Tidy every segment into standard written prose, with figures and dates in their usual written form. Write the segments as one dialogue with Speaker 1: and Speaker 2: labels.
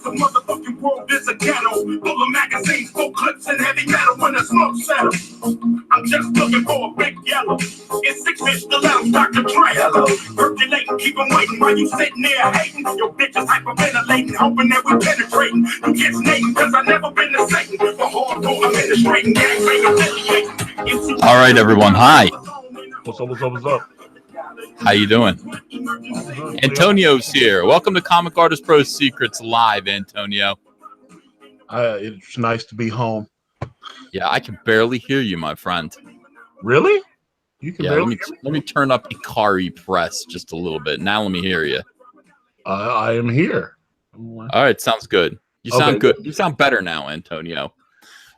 Speaker 1: The motherfucking world is a ghetto, full of magazines, full clips, and heavy metal when the smoke settles. I'm just looking for a big yellow. It's 6 inch the lounge, Dr. Dre. Hello. Percolating, keep them waiting while you sitting there hating. Your bitch is hyperventilating, hoping that we penetrating. You get snaking, cause I never been to Satan. For hardcore administrating, gangs ain't affiliating.
Speaker 2: All right, everyone. Hi.
Speaker 3: What's up? What's up? What's up?
Speaker 2: How you doing? Antonio's here. Welcome to Comic Artist Pro Secrets Live, Antonio.
Speaker 3: It's nice to be home.
Speaker 2: Yeah, I can barely hear you, my friend.
Speaker 3: Really? You can
Speaker 2: barely let me turn up Ikari Press just a little bit. Now let me hear you.
Speaker 3: I am here.
Speaker 2: All right, sounds good. You sound good. You sound better now, Antonio.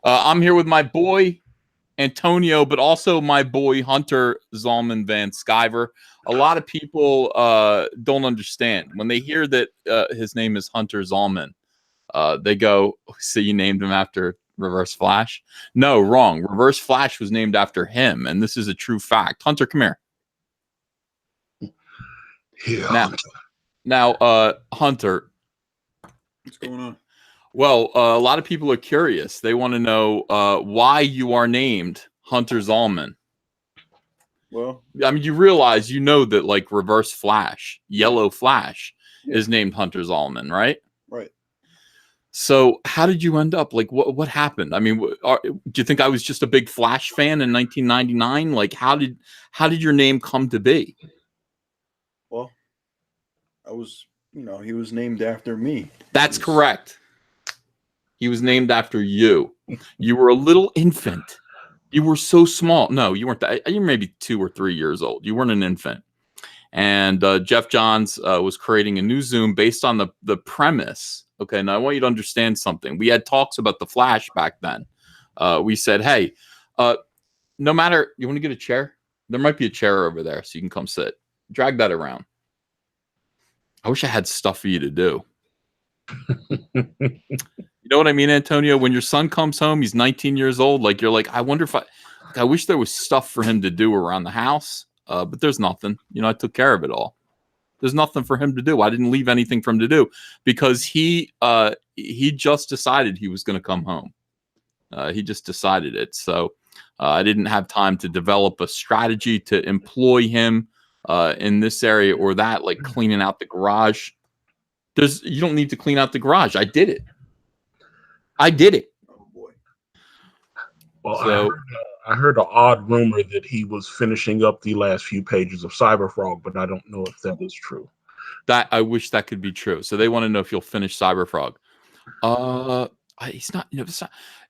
Speaker 2: I'm here with my boy Antonio, but also my boy Hunter Zalman Van Skyver. A lot of people don't understand when they hear that his name is Hunter Zalman. They go, "So you named him after Reverse Flash?" No, wrong. Reverse Flash was named after him, and this is a true fact. Hunter, come here.
Speaker 3: Yeah.
Speaker 2: Now, Hunter,
Speaker 4: what's going on?
Speaker 2: Well, a lot of people are curious. They want to know why you are named Hunter Zalman.
Speaker 4: Well,
Speaker 2: I mean, you realize, that like Reverse Flash, Yellow Flash is named Hunter Zalman, right?
Speaker 4: Right.
Speaker 2: So how did you end up? Like, what happened? I mean, do you think I was just a big Flash fan in 1999? Like, how did your name come to be?
Speaker 4: Well, I was, he was named after me.
Speaker 2: That's correct. He was named after you. You were a little infant. You were so small. No, you weren't that. You were maybe 2 or 3 years old. You weren't an infant. And Jeff Johns was creating a new Zoom based on the premise. Okay, now I want you to understand something. We had talks about the Flash back then. We said, hey, no matter, you want to get a chair? There might be a chair over there, so you can come sit. Drag that around. I wish I had stuff for you to do. You know what I mean, Antonio? When your son comes home, he's 19 years old. Like, you're like, I wonder if I wish there was stuff for him to do around the house. But there's nothing. I took care of it all. There's nothing for him to do. I didn't leave anything for him to do because he just decided he was going to come home. He just decided it. So I didn't have time to develop a strategy to employ him in this area or that, like cleaning out the garage. You don't need to clean out the garage. I did it.
Speaker 4: Oh boy.
Speaker 3: Well, so, I heard an odd rumor that he was finishing up the last few pages of Cyberfrog, but I don't know if that is true.
Speaker 2: That I wish that could be true. So they want to know if you'll finish Cyberfrog. He's not.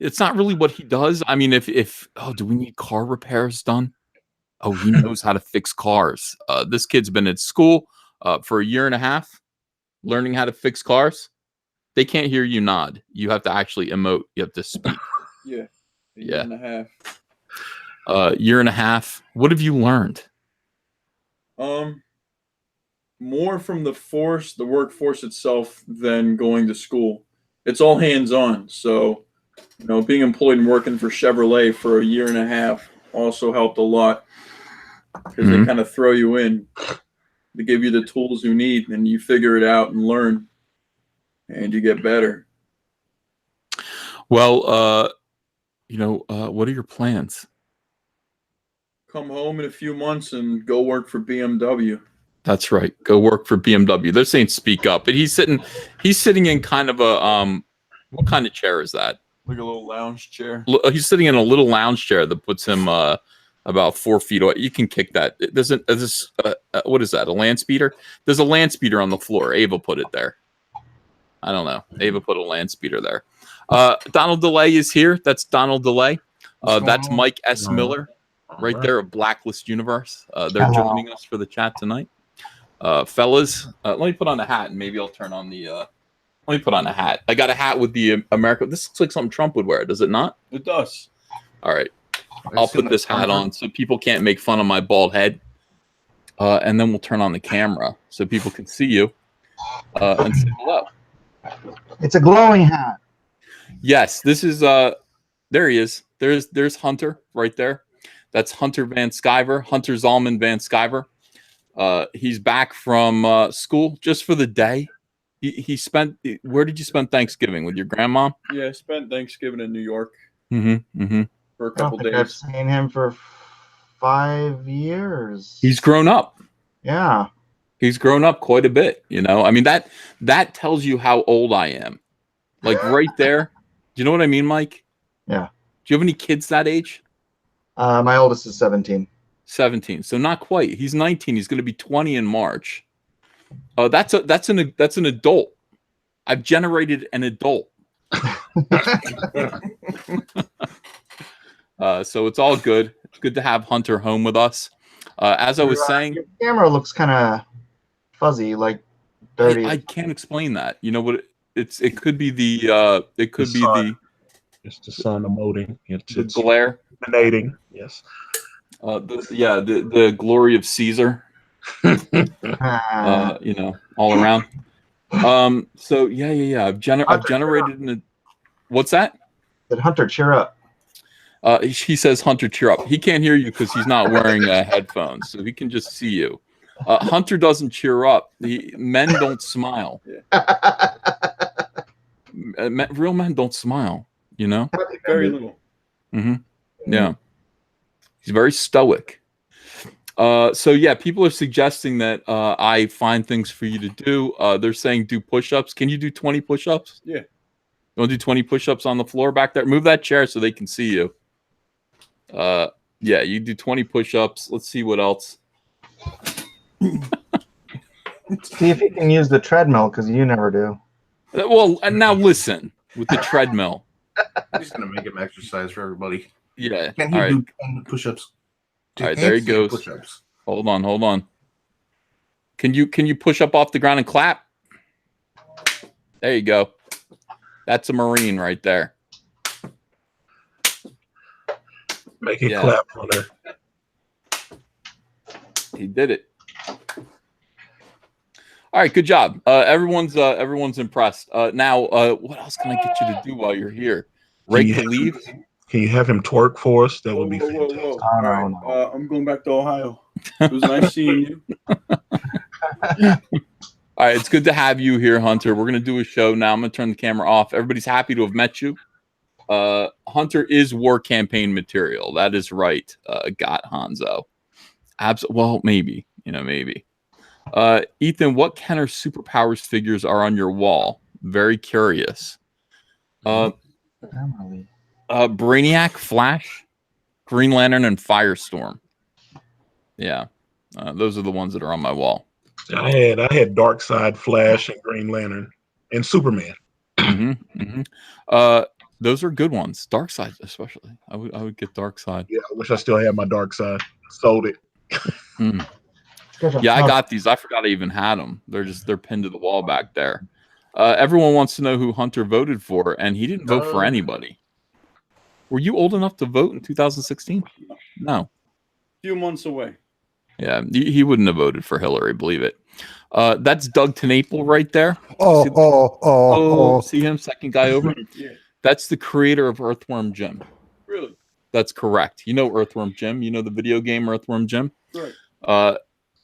Speaker 2: It's not really what he does. I mean, if do we need car repairs done? Oh, he knows how to fix cars. This kid's been at school for 1.5 years, learning how to fix cars. They can't hear you nod. You have to actually emote. You have to speak.
Speaker 4: Yeah. A year and a half.
Speaker 2: 1.5 years. What have you learned?
Speaker 4: More from the workforce itself than going to school. It's all hands-on. So, being employed and working for Chevrolet for 1.5 years also helped a lot because they kind of throw you in. They give you the tools you need, and you figure it out and learn, and you get better.
Speaker 2: Well, what are your plans?
Speaker 4: Come home in a few months and go work for BMW.
Speaker 2: That's right. Go work for BMW. They're saying speak up, but he's sitting in kind of a what kind of chair is that?
Speaker 4: Like a little lounge chair.
Speaker 2: He's sitting in a little lounge chair that puts him about 4 feet away. You can kick that. What is that? A land speeder? There's a land speeder on the floor. Ava put it there. I don't know. Ava put a land speeder there. Donald DeLay is here. That's Donald DeLay. That's Mike S. Miller right there of Blacklist Universe. They're joining us for the chat tonight. Fellas, let me put on a hat and maybe I'll turn on the... let me put on a hat. I got a hat with the America. This looks like something Trump would wear, does it not?
Speaker 4: It does.
Speaker 2: All right. I'll put this hat on so people can't make fun of my bald head. And then we'll turn on the camera so people can see you and say hello.
Speaker 5: It's a glowing hat.
Speaker 2: Yes, this is there he is. There's Hunter right there. That's Hunter Van Sciver, Hunter Zalman Van Sciver. He's back from school just for the day. He spent. Where did you spend Thanksgiving with your grandma?
Speaker 4: Yeah, I spent Thanksgiving in New York
Speaker 2: For
Speaker 4: a couple days.
Speaker 5: I've seen him for 5 years.
Speaker 2: He's grown up.
Speaker 5: Yeah.
Speaker 2: He's grown up quite a bit. You know, I mean that tells you how old I am. Like right there. Do you know what I mean, Mike?
Speaker 5: Yeah.
Speaker 2: Do you have any kids that age?
Speaker 5: My oldest is 17.
Speaker 2: 17. So not quite. He's 19. He's going to be 20 in March. That's an adult. I've generated an adult. So it's all good. It's good to have Hunter home with us. As I was saying,
Speaker 5: your camera looks kind of fuzzy, like dirty.
Speaker 2: I can't explain that. You know what? It could be the
Speaker 3: It's the sun emoting. It's
Speaker 2: glare.
Speaker 3: emanating. Yes.
Speaker 2: The glory of Caesar. You know, all around. So yeah. I've generated what's that?
Speaker 5: Did Hunter cheer up?
Speaker 2: He says, Hunter, cheer up. He can't hear you because he's not wearing headphones, so he can just see you. Hunter doesn't cheer up. Men don't smile. Real men don't smile, you know?
Speaker 4: Very little.
Speaker 2: Yeah. He's very stoic. So yeah, people are suggesting that I find things for you to do. They're saying do push-ups. Can you do 20 push-ups?
Speaker 4: Yeah.
Speaker 2: You want to do 20 push-ups on the floor back there? Move that chair so they can see you. Yeah, you do 20 push-ups. Let's see what else.
Speaker 5: See if you can use the treadmill, because you never do.
Speaker 2: Well, now listen with the treadmill.
Speaker 1: I'm just gonna make him exercise for everybody.
Speaker 2: Yeah.
Speaker 1: Can he do push-ups?
Speaker 2: All right, there he goes.
Speaker 1: Push-ups.
Speaker 2: Hold on. Can you push up off the ground and clap? There you go. That's a Marine right there.
Speaker 3: Make it clap on her.
Speaker 2: He did it. All right, good job. Everyone's impressed. Now, what else can I get you to do while you're here? Rake the leaves?
Speaker 3: Can you have him twerk for us? That would be fantastic.
Speaker 5: Oh,
Speaker 4: All right, I'm going back to Ohio. It was nice seeing you.
Speaker 2: All right, it's good to have you here, Hunter. We're going to do a show now. I'm going to turn the camera off. Everybody's happy to have met you. Hunter is war campaign material. That is right. Got Hanzo. Well, maybe. Maybe. Ethan, what Kenner superpowers figures are on your wall? Very curious. Brainiac, Flash, Green Lantern, and Firestorm. Yeah. Those are the ones that are on my wall.
Speaker 3: I had Darkseid, Flash, and Green Lantern, and Superman.
Speaker 2: Those are good ones. Darkseid, especially. I would get Darkseid.
Speaker 3: Yeah, I wish I still had my Darkseid. Sold it.
Speaker 2: Yeah, I got these. I forgot I even had them. They're pinned to the wall back there. Everyone wants to know who Hunter voted for, and he didn't vote for anybody. Were you old enough to vote in 2016? No.
Speaker 4: A few months away.
Speaker 2: Yeah, he wouldn't have voted for Hillary, believe it. That's Doug TenNapel right there. See him? Second guy over?
Speaker 4: Yeah.
Speaker 2: That's the creator of Earthworm Jim.
Speaker 4: Really?
Speaker 2: That's correct. You know Earthworm Jim. You know the video game Earthworm Jim?
Speaker 4: Right.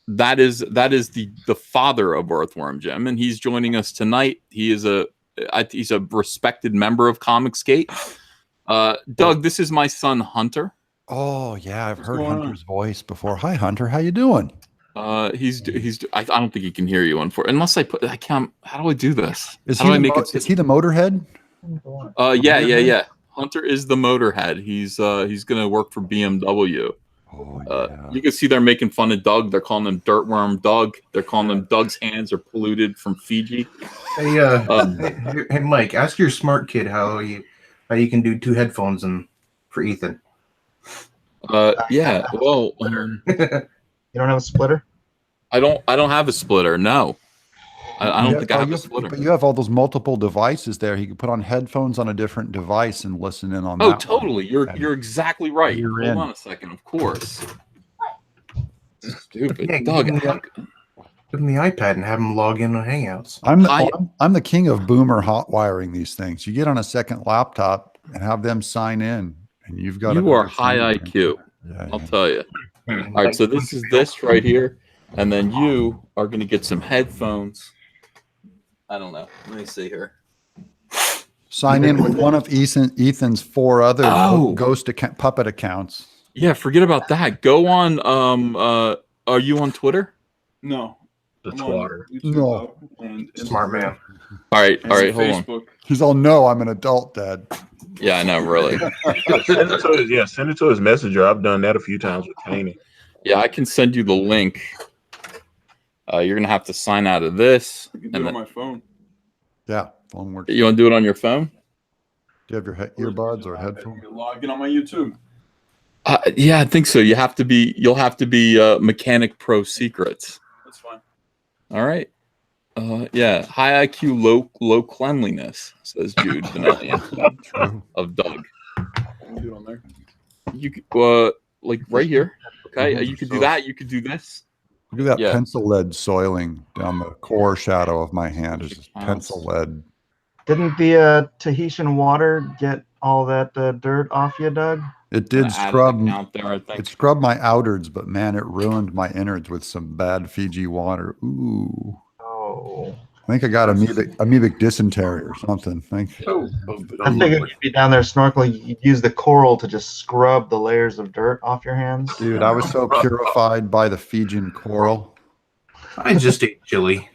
Speaker 2: That is the father of Earthworm Jim, and he's joining us tonight. He's a respected member of Comicsgate. Doug, this is my son Hunter.
Speaker 6: Oh yeah, I've heard Hunter's voice before. Hi Hunter, how you doing?
Speaker 2: I don't think he can hear you unless I can't. How do I do this?
Speaker 6: Is he the Motorhead?
Speaker 2: Yeah. Hunter is the Motorhead. He's gonna work for BMW.
Speaker 6: Oh, yeah.
Speaker 2: You can see they're making fun of Doug. They're calling him Dirtworm Doug. They're calling him Doug's hands are polluted from Fiji.
Speaker 7: Hey, hey, Mike, ask your smart kid how you can do 2 headphones for Ethan.
Speaker 2: Yeah. Well,
Speaker 5: You don't have a splitter?
Speaker 2: I don't have a splitter. No, I don't think I have a splitter.
Speaker 6: But you have all those multiple devices there. He could put on headphones on a different device and listen in on that.
Speaker 2: Oh, totally.
Speaker 6: One.
Speaker 2: You're exactly right.
Speaker 6: You're
Speaker 2: Hold
Speaker 6: in.
Speaker 2: on a second. Of course. Stupid.
Speaker 7: Yeah,
Speaker 2: Doug.
Speaker 7: give him the iPad and have him log in on Hangouts.
Speaker 6: I'm the king of boomer hot wiring these things. You get on a second laptop and have them sign in, and you've got.
Speaker 2: You are high IQ.
Speaker 6: Yeah,
Speaker 2: I'll tell you. All right, so this is this right here, and then you are going to get some headphones. I don't know. Let me see here.
Speaker 6: Sign in with one of Ethan's 4 other ghost puppet accounts.
Speaker 2: Yeah, forget about that. Go on. Are you on Twitter?
Speaker 4: No.
Speaker 3: The
Speaker 4: I'm on
Speaker 3: Twitter.
Speaker 4: YouTube
Speaker 6: No.
Speaker 4: and
Speaker 7: Smart man.
Speaker 2: All right, hold on.
Speaker 4: Facebook.
Speaker 6: He's all, no, I'm an adult, Dad.
Speaker 2: Yeah, I know, really.
Speaker 3: Send it to his messenger. I've done that a few times with Caney.
Speaker 2: Yeah, I can send you the link. You're gonna have to sign out of this.
Speaker 4: I can do it on my phone.
Speaker 6: Yeah, phone works.
Speaker 2: You want to do it on your phone?
Speaker 6: Do you have your earbuds or headphones?
Speaker 4: You can log in on my YouTube.
Speaker 2: Yeah, I think so. You'll have to be Mechanic Pro Secrets.
Speaker 4: That's fine.
Speaker 2: All right. Yeah, high IQ, low cleanliness, says Jude Benelli of Doug.
Speaker 4: I'll do it on there.
Speaker 2: You could, like right here. Okay, you could do that. You could do this.
Speaker 6: Look at that
Speaker 2: Yeah.
Speaker 6: pencil lead soiling down the core shadow of my hand. Is just pencil lead.
Speaker 5: Didn't the Tahitian water get all that dirt off you, Doug?
Speaker 6: It did
Speaker 2: Add an
Speaker 6: scrub.
Speaker 2: account there, I think.
Speaker 6: It scrubbed my outwards, but man, it ruined my innards with some bad Fiji water. Ooh.
Speaker 5: Oh.
Speaker 6: I think I got amoebic dysentery or something. Thank you.
Speaker 5: I figured you'd be down there snorkeling. You'd use the coral to just scrub the layers of dirt off your hands.
Speaker 6: Dude, I was so purified by the Fijian coral.
Speaker 7: I just ate chili.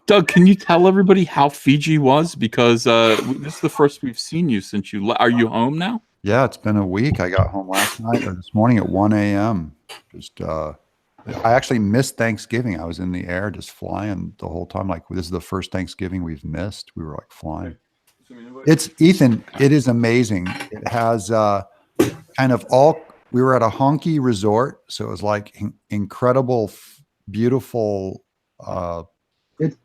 Speaker 2: Doug, can you tell everybody how Fiji was? Because this is the first we've seen you since you left. Are you home now?
Speaker 6: Yeah, it's been a week. I got home last night or this morning at 1 a.m. Just I actually missed Thanksgiving. I was in the air just flying the whole time. Like, this is the first Thanksgiving we've missed. We were like flying. It's Ethan. It is amazing. It has kind of all. We were at a honky resort, so it was like incredible, beautiful, lodgings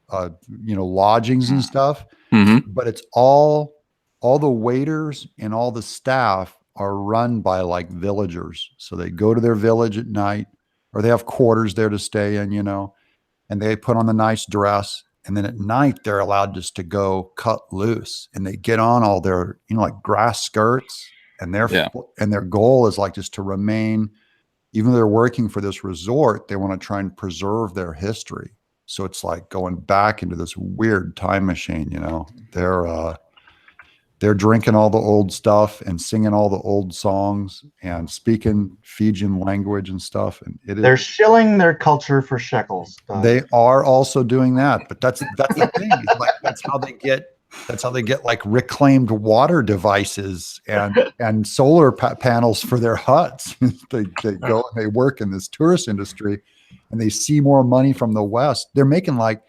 Speaker 6: and stuff.
Speaker 2: Mm-hmm.
Speaker 6: But it's all the waiters and all the staff are run by like villagers. So they go to their village at night, or they have quarters there to stay in, and they put on the nice dress. And then at night, they're allowed just to go cut loose, and they get on all their, like grass skirts, and their goal is like just to remain, even though they're working for this resort, they want to try and preserve their history. So it's like going back into this weird time machine, They're drinking all the old stuff and singing all the old songs and speaking Fijian language and stuff. And
Speaker 5: they're shilling their culture for shekels.
Speaker 6: They are also doing that, but that's the thing. Like, that's how they get like reclaimed water devices and solar panels for their huts. they go and they work in this tourist industry, and they see more money from the West. They're making like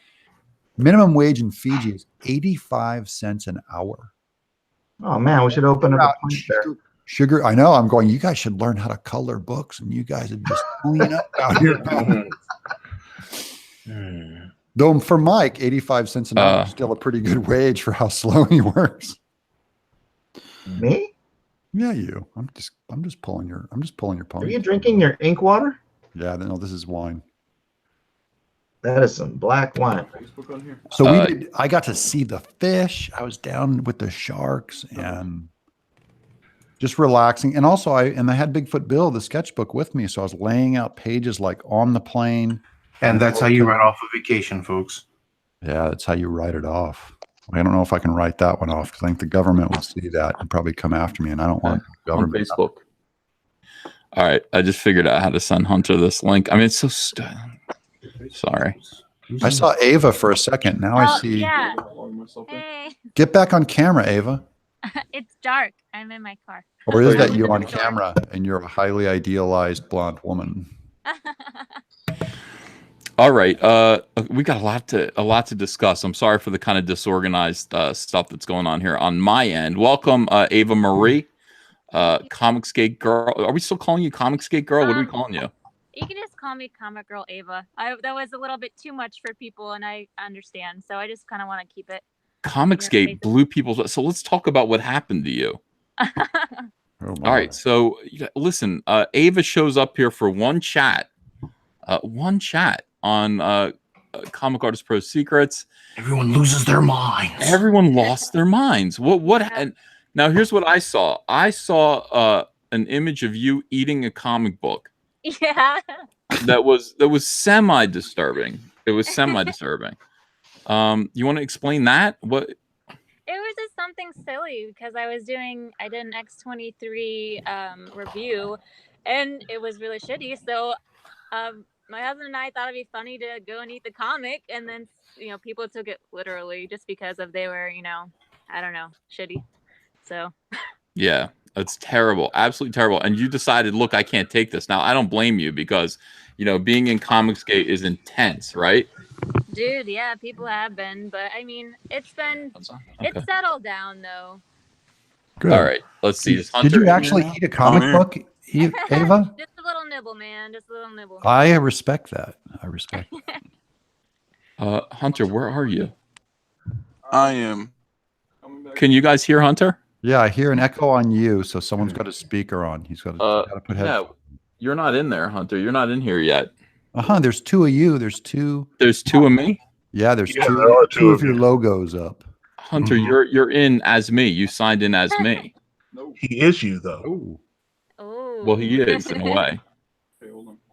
Speaker 6: minimum wage in Fiji is 85 cents an hour.
Speaker 5: Oh man, we should open up a point there.
Speaker 6: Sugar, I know. I'm going. You guys should learn how to color books, and you guys are just clean up out here. Though for Mike, 85 cents an hour is still a pretty good wage for how slow he works.
Speaker 5: Me?
Speaker 6: Yeah, you. I'm just pulling your pony.
Speaker 5: Are you drinking your ink water?
Speaker 6: Yeah, no, this is wine.
Speaker 5: That is some black wine.
Speaker 6: So I got to see the fish. I was down with the sharks and just relaxing. And also I had Bigfoot Bill, the sketchbook, with me. So I was laying out pages like on the plane.
Speaker 7: And that's how you write off a vacation, folks.
Speaker 6: Yeah, that's how you write it off. I don't know if I can write that one off because I think the government will see that and probably come after me. And I don't want government.
Speaker 2: On Facebook. All right. I just figured out how to send Hunter this link. I mean, it's so sorry.
Speaker 6: I saw Ava for a second. Now I see.
Speaker 8: Yeah. Hey.
Speaker 6: Get back on camera, Ava.
Speaker 8: It's dark. I'm in my car.
Speaker 6: Or is that you on camera and you're a highly idealized blonde woman?
Speaker 2: All right. We got a lot to discuss. I'm sorry for the kind of disorganized stuff that's going on here on my end. Welcome, Ava Marie, Comicsgate Girl. Are we still calling you Comicsgate Girl? What are we calling you?
Speaker 8: You can just call me Comic Girl Ava. That was a little bit too much for people, and I understand. So I just kind of want to keep it.
Speaker 2: Comicsgate blew people. So let's talk about what happened to you.
Speaker 6: Oh,
Speaker 2: all right. So listen, Ava shows up here for one chat on Comic Artist Pro Secrets.
Speaker 7: Everyone loses their minds.
Speaker 2: Everyone lost their minds. And now here's what I saw. I saw an image of you eating a comic book.
Speaker 8: Yeah.
Speaker 2: That was semi disturbing. It was semi disturbing. You want to explain that? What?
Speaker 8: It was just something silly because I did an X-23 review, and it was really shitty. So my husband and I thought it'd be funny to go and eat the comic, and then people took it literally just because they were I don't know, shitty. So
Speaker 2: yeah, it's terrible, absolutely terrible. And you decided, look, I can't take this. Now I don't blame you because being in Comicsgate is intense, right?
Speaker 8: Dude, yeah, people have been, but I mean, it's settled down though.
Speaker 6: Good.
Speaker 2: All right, let's see.
Speaker 6: Did you actually eat a comic book, Ava?
Speaker 8: Just a little nibble, man. Just a little nibble.
Speaker 6: I respect that.
Speaker 2: Hunter, where are you?
Speaker 9: I am.
Speaker 2: Can you guys hear Hunter?
Speaker 6: Yeah, I hear an echo on you, so someone's got a speaker on. He's got to put headphones.
Speaker 2: Yeah, you're not in there, Hunter. You're not in here yet.
Speaker 6: There's two of you. There's two
Speaker 2: of me.
Speaker 6: Yeah, there's
Speaker 3: Yeah, there are
Speaker 6: two of your logos up.
Speaker 2: Hunter, you're in as me. You signed in as me.
Speaker 3: He is you though.
Speaker 6: Ooh.
Speaker 8: Oh.
Speaker 2: Well, he is in a way.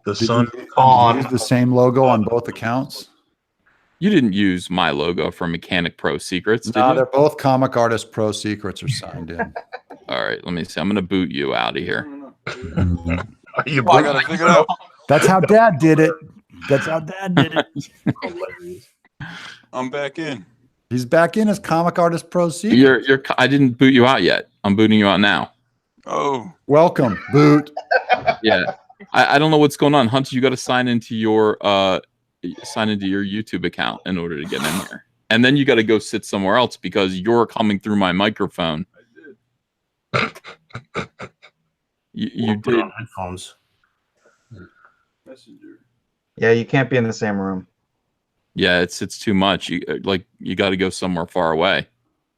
Speaker 3: The sun.
Speaker 6: Use the same logo on both accounts.
Speaker 2: You didn't use my logo for Mechanic Pro Secrets, did
Speaker 6: No,
Speaker 2: you?
Speaker 6: they're both Comic Artist Pro Secrets are signed in.
Speaker 2: All right, let me see. I'm going to boot you out of here.
Speaker 3: Are you
Speaker 9: I gotta figure it out.
Speaker 6: That's how Dad did it. That's how Dad did it.
Speaker 9: I'm back in.
Speaker 6: He's back in as Comic Artist Pro Secrets.
Speaker 2: I didn't boot you out yet. I'm booting you out now.
Speaker 9: Oh.
Speaker 6: Welcome, boot.
Speaker 2: Yeah. I don't know what's going on. Hunter, you got to sign into your YouTube account in order to get in here. And then you got to go sit somewhere else because you're coming through my microphone.
Speaker 9: I did.
Speaker 2: You
Speaker 7: Put
Speaker 2: did.
Speaker 7: on headphones.
Speaker 9: Messenger.
Speaker 5: Yeah, you can't be in the same room.
Speaker 2: Yeah, it's too much. You got to go somewhere far away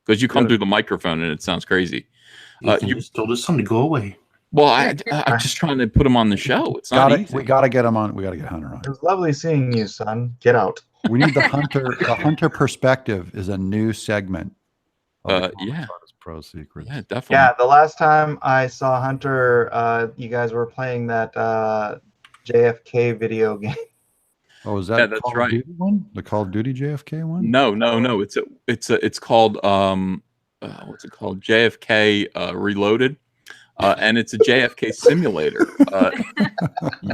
Speaker 2: because you come through the microphone and it sounds crazy.
Speaker 7: You just told his son to go away.
Speaker 2: Well, I'm just trying to put him on the show. It's not easy.
Speaker 6: We got to get him on. We got to get Hunter on.
Speaker 5: It was lovely seeing you, son. Get out.
Speaker 6: We need the Hunter. The Hunter perspective is a new segment. Of the
Speaker 2: Yeah.
Speaker 6: Artist Pro Secrets.
Speaker 2: Yeah, definitely.
Speaker 5: Yeah, the last time I saw Hunter, you guys were playing that JFK video game.
Speaker 6: Oh, is that
Speaker 2: that's
Speaker 6: Call
Speaker 2: right.
Speaker 6: of Duty one? The Call of Duty JFK one?
Speaker 2: No. It's called what's it called? JFK Reloaded. And it's a JFK simulator.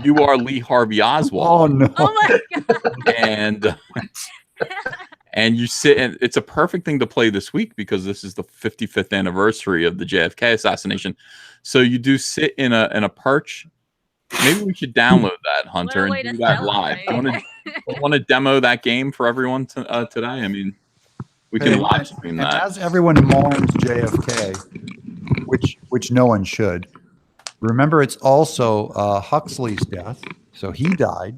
Speaker 2: You are Lee Harvey Oswald.
Speaker 6: Oh no!
Speaker 8: Oh my god!
Speaker 2: And you sit, and it's a perfect thing to play this week because this is the 55th anniversary of the JFK assassination. So you do sit in a perch. Maybe we should download that, Hunter, and do that live. Do you want to demo that game for everyone today? I mean, we can live stream
Speaker 6: And
Speaker 2: that.
Speaker 6: as everyone mourns JFK, which no one should, remember it's also Huxley's death. So he died,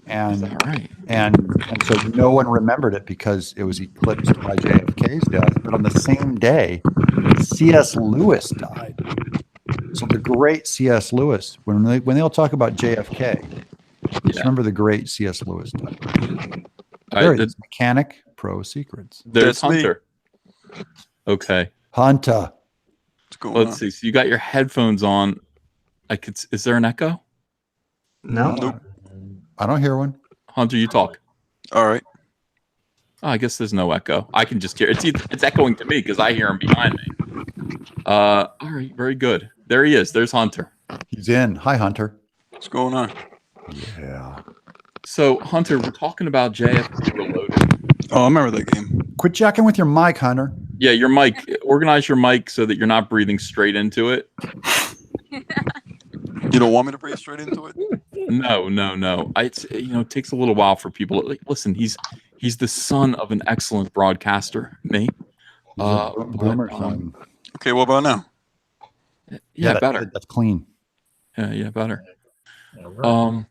Speaker 6: and
Speaker 2: right.
Speaker 6: and so no one remembered it because it was eclipsed by JFK's death. But on the same day, C.S. Lewis died. So the great C.S. Lewis, when they all talk about JFK, just remember the great C.S. Lewis died. There it is, Mechanic Pro Secrets.
Speaker 2: There's
Speaker 9: That's me.
Speaker 2: Hunter. Okay.
Speaker 6: Hunter.
Speaker 9: What's going
Speaker 2: Let's
Speaker 9: on?
Speaker 2: see. So you got your headphones on. Is there an echo?
Speaker 5: No.
Speaker 9: Nope.
Speaker 6: I don't hear one.
Speaker 2: Hunter, you talk.
Speaker 9: All right.
Speaker 2: Oh, I guess there's no echo. I can just hear it's echoing to me because I hear him behind me. All right, very good. There he is. There's Hunter.
Speaker 6: He's in. Hi, Hunter.
Speaker 9: What's going on?
Speaker 6: Yeah.
Speaker 2: So, Hunter, we're talking about JFK Reloaded.
Speaker 9: Oh, I remember that game.
Speaker 6: Quit jacking with your mic, Hunter.
Speaker 2: Yeah, your mic. Organize your mic so that you're not breathing straight into it.
Speaker 9: You don't want me to breathe straight into it?
Speaker 2: No. It's it takes a little while for people. Listen, he's the son of an excellent broadcaster, me.
Speaker 6: He's a boomer son.
Speaker 9: Okay, what about now?
Speaker 2: Yeah,
Speaker 6: that's
Speaker 2: better.
Speaker 6: good. That's clean.
Speaker 2: Yeah, better.
Speaker 3: Right.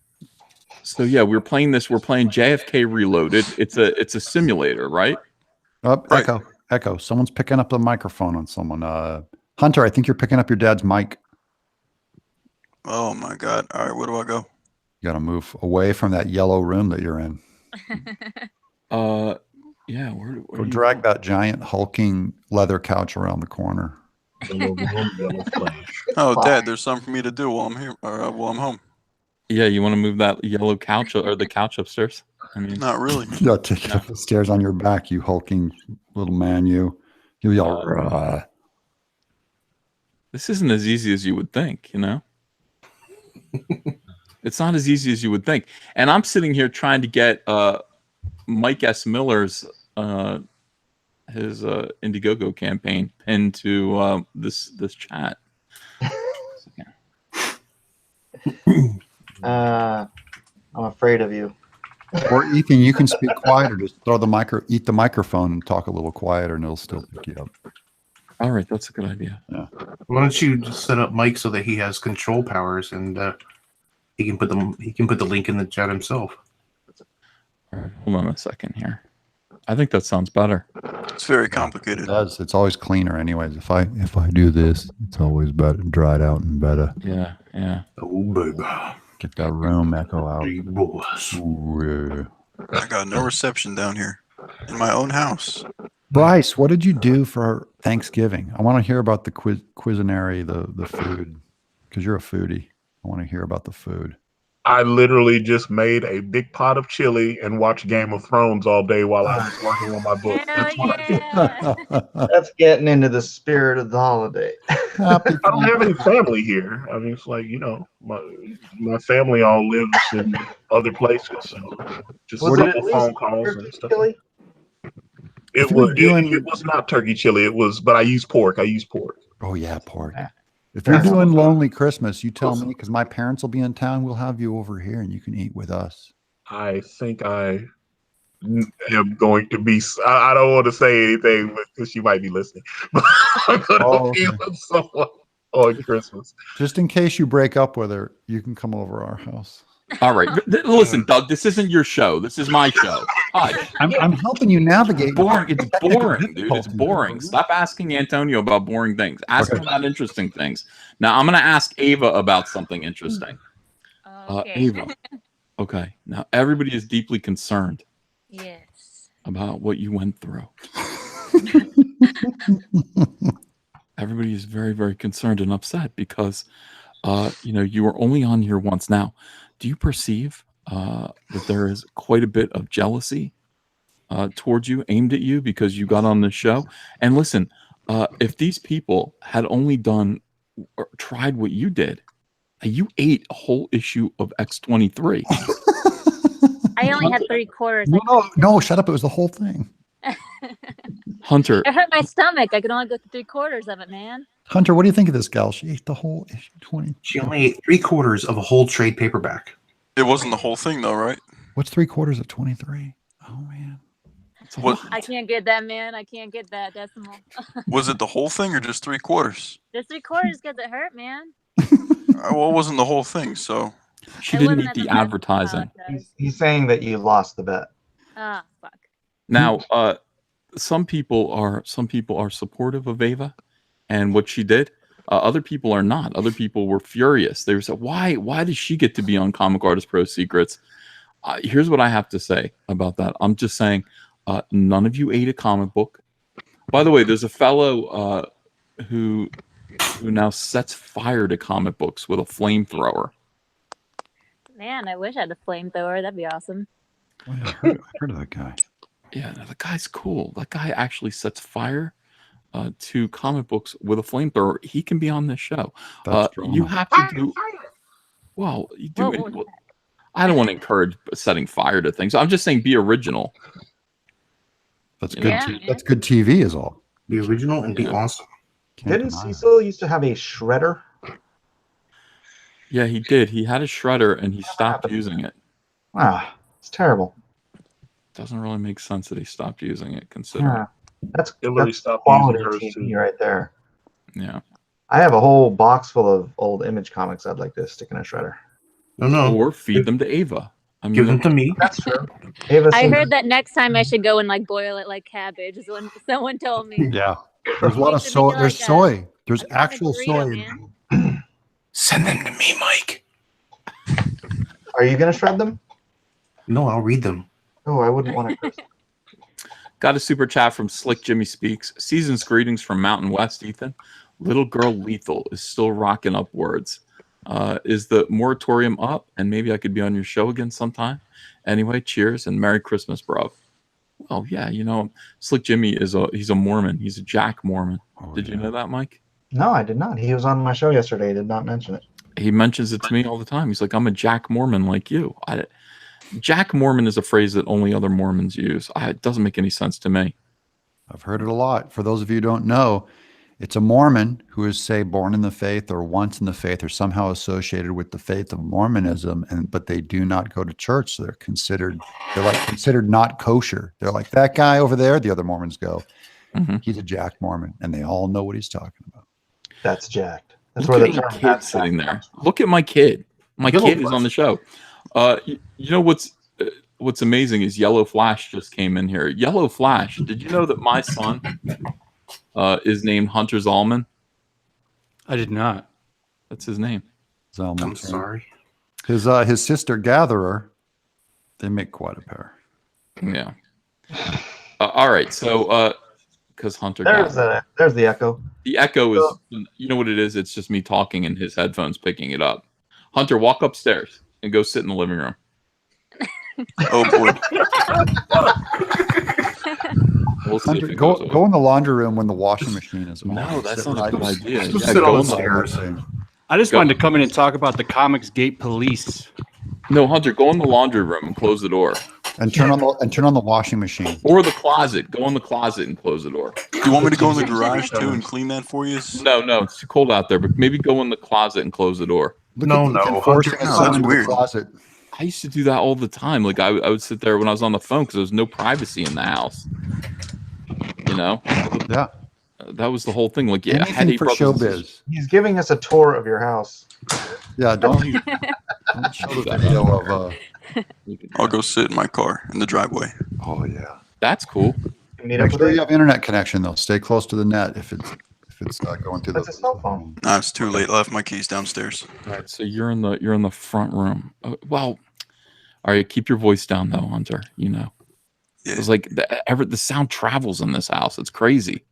Speaker 2: So yeah, we're playing JFK Reloaded. It's a simulator, right?
Speaker 6: Right. Echo. Someone's picking up the microphone on someone. Hunter, I think you're picking up your dad's mic.
Speaker 9: Oh my God! All right, where do I go?
Speaker 6: You got to move away from that yellow room that you're in.
Speaker 2: Yeah. Where
Speaker 6: Go drag that giant hulking leather couch around the corner.
Speaker 9: Oh, Dad, there's something for me to do while I'm here, or while I'm home.
Speaker 2: Yeah, you want to move that yellow couch or the couch upstairs? I mean,
Speaker 9: not really.
Speaker 6: No, take it up the stairs on your back, you hulking little man. You yell.
Speaker 2: This isn't as easy as you would think, It's not as easy as you would think. And I'm sitting here trying to get Mike S. Miller's his Indiegogo campaign pinned to this chat.
Speaker 5: I'm afraid of you.
Speaker 6: Or Ethan, you can speak quieter. Just eat the microphone and talk a little quieter, and it'll still pick you up.
Speaker 2: All right, that's a good idea.
Speaker 6: Yeah.
Speaker 7: Why don't you just set up Mike so that he has control powers and he can put the link in the chat himself.
Speaker 2: All right, hold on a second here. I think that sounds better.
Speaker 9: It's very complicated.
Speaker 6: It does. It's always cleaner, anyways. If I do this, it's always better, dried out and better.
Speaker 2: Yeah.
Speaker 7: Oh baby,
Speaker 6: get that room echo out.
Speaker 7: Ooh,
Speaker 9: I got no reception down here in my own house.
Speaker 6: Bryce, what did you do for Thanksgiving? I want to hear about the Cuisinary, the food, because you're a foodie. I want to hear about the food.
Speaker 3: I literally just made a big pot of chili and watched Game of Thrones all day while I was working on my book. That's what I did.
Speaker 5: That's getting into the spirit of the holiday.
Speaker 3: I don't have any family here. I mean, it's like, my family all lives in other places. So just phone calls and stuff. Chili? It was not turkey chili. But I use pork.
Speaker 6: Oh yeah, pork. If you're doing Lonely Christmas, you tell me, because my parents will be in town. We'll have you over here and you can eat with us.
Speaker 3: I think I am going to be. I don't want to say anything because she might be listening. But I'm going to be with someone on Christmas.
Speaker 6: Just in case you break up with her, you can come over our house.
Speaker 2: All right. Listen, Doug, this isn't your show. This is my show.
Speaker 6: I'm helping you navigate.
Speaker 2: It's boring, dude. It's boring. Stop asking Antonio about boring things. Ask him about interesting things. Now, I'm going to ask Ava about something interesting.
Speaker 8: Okay.
Speaker 2: Ava. Okay. Now, everybody is deeply concerned.
Speaker 8: Yes.
Speaker 2: About what you went through. Everybody is very, very concerned and upset because, you were only on here once. Now, do you perceive that there is quite a bit of jealousy towards you, aimed at you, because you got on this show? And listen, if these people had only done or tried what you did, you ate a whole issue of X-23.
Speaker 8: I only had 3/4.
Speaker 6: No, shut up. It was the whole thing.
Speaker 2: Hunter.
Speaker 8: It hurt my stomach. I could only go through 3/4 of it, man.
Speaker 6: Hunter, what do you think of this gal? She ate the whole issue 20.
Speaker 7: She only ate 3/4 of a whole trade paperback.
Speaker 9: It wasn't the whole thing, though, right?
Speaker 6: What's 3/4 of 23? Oh man,
Speaker 9: What?
Speaker 8: I can't get that, man. I can't get that decimal.
Speaker 9: Was it the whole thing or just 3/4?
Speaker 8: Just 3/4 because it hurt, man.
Speaker 9: Well, it wasn't the whole thing, so.
Speaker 2: She didn't eat the advertising.
Speaker 5: He's saying that you lost the bet.
Speaker 8: Ah, fuck.
Speaker 2: Now, some people are supportive of Ava and what she did. Other people are not. Other people were furious. They were saying, why does she get to be on Comic Artist Pro Secrets? Here's what I have to say about that. I'm just saying, none of you ate a comic book. By the way, there's a fellow who now sets fire to comic books with a flamethrower.
Speaker 8: Man, I wish I had a flamethrower. That'd be awesome.
Speaker 6: Oh, yeah, I heard of that guy.
Speaker 2: Yeah, no, the guy's cool. That guy actually sets fire to comic books with a flamethrower. He can be on this show. You have to do. Well, you do. Well, I don't want to encourage setting fire to things. I'm just saying, be original.
Speaker 6: That's good. That's good TV, is all.
Speaker 7: The original and the
Speaker 2: Yeah.
Speaker 7: awesome.
Speaker 6: Can't
Speaker 5: Didn't
Speaker 6: deny it.
Speaker 5: Cecil used to have a shredder?
Speaker 2: Yeah, he did. He had a shredder and he stopped
Speaker 5: happened?
Speaker 2: using it.
Speaker 5: Ah, it's terrible.
Speaker 2: Doesn't really make sense that he stopped using it, considering.
Speaker 5: Yeah, that's
Speaker 3: Hillary stopped
Speaker 5: quality
Speaker 3: using hers
Speaker 5: TV
Speaker 3: too.
Speaker 5: right there.
Speaker 2: Yeah.
Speaker 5: I have a whole box full of old Image comics I'd like to stick in a shredder.
Speaker 7: No.
Speaker 2: Or feed them to Ava. I mean,
Speaker 7: Give them to me.
Speaker 5: That's true. Ava
Speaker 8: I
Speaker 5: seems-
Speaker 8: heard that next time I should go and like boil it like cabbage. Is when someone told me.
Speaker 6: Yeah. There's a lot of
Speaker 8: Makes it
Speaker 6: soy.
Speaker 8: make it
Speaker 6: There's
Speaker 8: like
Speaker 6: soy. There's
Speaker 8: a kind of
Speaker 6: actual
Speaker 8: burrito,
Speaker 6: soy.
Speaker 8: man.
Speaker 7: Send them to me, Mike.
Speaker 5: Are you gonna shred them?
Speaker 7: No, I'll read them.
Speaker 5: Oh, I wouldn't want to.
Speaker 2: got a super chat from Slick Jimmy Speaks. Season's greetings from Mountain West, Ethan. Little Girl Lethal is still rocking up words. Is the moratorium up? And maybe I could be on your show again sometime. Anyway, cheers and Merry Christmas, bro. Well, yeah, you know, Slick Jimmy he's a Mormon. He's a Jack Mormon.
Speaker 6: Oh,
Speaker 2: Did you know that, Mike?
Speaker 5: No, I did not. He was on my show yesterday. He did not mention it.
Speaker 2: He mentions it to me all the time. He's like, I'm a Jack Mormon like you. Jack Mormon is a phrase that only other Mormons use. It doesn't make any sense to me.
Speaker 6: I've heard it a lot. For those of you who don't know, it's a Mormon who is, say, born in the faith or once in the faith or somehow associated with the faith of Mormonism, but they do not go to church. So they're considered not kosher. They're like, that guy over there, the other Mormons go, he's a Jack Mormon, and they all know what he's talking about.
Speaker 5: That's jacked. That's
Speaker 2: Look
Speaker 5: where
Speaker 2: at
Speaker 5: the
Speaker 2: my
Speaker 5: term
Speaker 2: kid
Speaker 5: "that's
Speaker 2: sitting
Speaker 5: jacked"
Speaker 2: there.
Speaker 5: comes from.
Speaker 2: Look at my kid. My
Speaker 7: Little
Speaker 2: kid is on the show. You know what's amazing is Yellow Flash just came in here. Yellow Flash. Did you know that my son is named Hunter Zalman?
Speaker 10: I did not.
Speaker 2: That's his name.
Speaker 6: Zalman.
Speaker 7: I'm sorry.
Speaker 6: His sister Gatherer, they make quite a pair.
Speaker 2: Yeah. All right. So because Hunter got
Speaker 5: There's the echo.
Speaker 2: the echo is, you know what it is? It's just me talking and his headphones picking it up. Hunter, walk upstairs and go sit in the living room.
Speaker 9: Oh boy.
Speaker 2: We'll see if
Speaker 6: Hunter,
Speaker 2: it
Speaker 6: go
Speaker 2: goes away.
Speaker 6: go in the laundry room when the washing machine is on.
Speaker 2: No, that's
Speaker 6: Sit
Speaker 2: not a
Speaker 6: right-
Speaker 2: good idea.
Speaker 7: Just
Speaker 2: Yeah,
Speaker 7: sit
Speaker 2: go
Speaker 7: on
Speaker 2: in
Speaker 7: the
Speaker 2: the-
Speaker 7: stairs.
Speaker 10: I just
Speaker 2: Go.
Speaker 10: wanted to come in and talk about the Comics Gate Police.
Speaker 2: No, Hunter, go in the laundry room and close the door.
Speaker 6: And turn on the washing machine.
Speaker 2: Or the closet. Go in the closet and close the door.
Speaker 9: Do you want me to go in the garage too and clean that for you?
Speaker 2: No, it's too cold out there, but maybe go in the closet and close the door.
Speaker 6: Look
Speaker 7: No,
Speaker 6: at
Speaker 7: no,
Speaker 6: enforcing
Speaker 7: Hunter,
Speaker 6: his
Speaker 7: no.
Speaker 6: son
Speaker 9: That's
Speaker 6: into the
Speaker 9: weird.
Speaker 6: closet.
Speaker 2: I used to do that all the time. Like I would sit there when I was on the phone because there was no privacy in the house. You know,
Speaker 6: Yeah.
Speaker 2: that was the whole thing. Like, yeah, I had
Speaker 6: Anything
Speaker 2: 8
Speaker 6: for
Speaker 2: brothers and sisters.
Speaker 6: showbiz.
Speaker 5: He's giving us a tour of your house.
Speaker 6: Yeah, don't show the video of
Speaker 9: I'll go sit in my car in the driveway.
Speaker 6: oh yeah.
Speaker 2: That's cool.
Speaker 5: Meet
Speaker 6: Make
Speaker 5: up with
Speaker 6: sure you
Speaker 5: him.
Speaker 6: have internet connection though. Stay close to the net if it's going through
Speaker 5: That's
Speaker 6: the
Speaker 5: a cell phone.
Speaker 9: Nah, it's too late. I left my keys downstairs.
Speaker 2: All right, so you're in the front room. Well, all right, keep your voice down though, Hunter. You know,
Speaker 9: Yeah.
Speaker 2: it's like the sound travels in this house. It's crazy.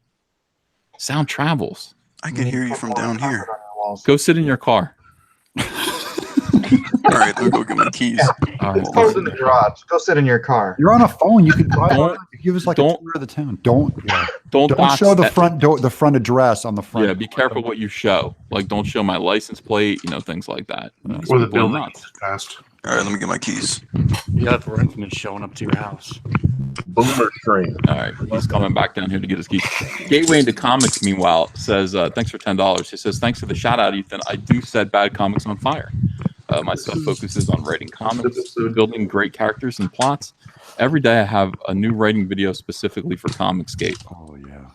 Speaker 2: Sound travels.
Speaker 9: I can hear you from down here.
Speaker 2: Go sit in your car.
Speaker 9: All right, let me go get my keys.
Speaker 2: All right,
Speaker 5: Close in the garage. Go sit in your car.
Speaker 6: You're on a phone. You can drive.
Speaker 2: Don't-
Speaker 6: Give us like a
Speaker 2: don't-
Speaker 6: tour of the town. Don't
Speaker 2: don't dox
Speaker 6: show the
Speaker 2: that-
Speaker 6: front door, the front address on the front.
Speaker 2: Yeah, be careful what you show. Like, don't show my license plate. You know, things like that. These
Speaker 7: Or the
Speaker 2: people are
Speaker 7: building
Speaker 2: nuts.
Speaker 7: fast.
Speaker 9: All right, let me get my keys.
Speaker 10: You got the infamous showing up to your house.
Speaker 3: Boomer train.
Speaker 2: All right, he's coming back down here to get his keys. Gateway into Comics, meanwhile, says, thanks for $10. He says, thanks for the shout out, Ethan. I do set bad comics on fire. My stuff focuses on writing comics, building great characters and plots. Every day I have a new writing video specifically for Comicsgate.
Speaker 6: Oh yeah.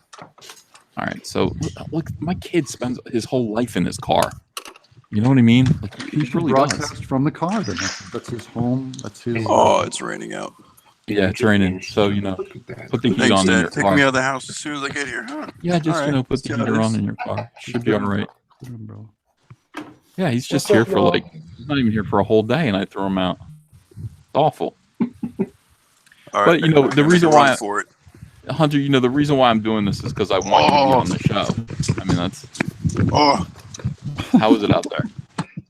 Speaker 2: All right, so look, my kid spends his whole life in his car. You know what I mean? Like,
Speaker 6: He
Speaker 2: he
Speaker 6: should
Speaker 2: really
Speaker 6: broadcast
Speaker 2: does.
Speaker 6: from the car. Then that's his home. That's his.
Speaker 9: Oh, it's raining out.
Speaker 2: Yeah, it's raining. So, you know, put the heat
Speaker 9: Thanks,
Speaker 2: on in your
Speaker 9: Dad. Take
Speaker 2: car.
Speaker 9: me out of the house as soon as I get here. Huh?
Speaker 2: Yeah, just,
Speaker 9: All
Speaker 2: you know,
Speaker 9: right,
Speaker 2: put the
Speaker 9: let's
Speaker 2: heater
Speaker 9: do
Speaker 2: on
Speaker 9: this.
Speaker 2: in your car. Should be all right.
Speaker 6: Bro.
Speaker 2: Yeah, he's just here for like, he's not even here for a whole day and I throw him out. It's awful.
Speaker 9: All
Speaker 2: But,
Speaker 9: right,
Speaker 2: you know, the
Speaker 9: I'm
Speaker 2: reason
Speaker 9: gonna run
Speaker 2: why-
Speaker 9: for it.
Speaker 2: Hunter, you know, the reason why I'm doing this is because I want you to be on the show. I mean, that's,
Speaker 9: Oh,
Speaker 2: how is it out there?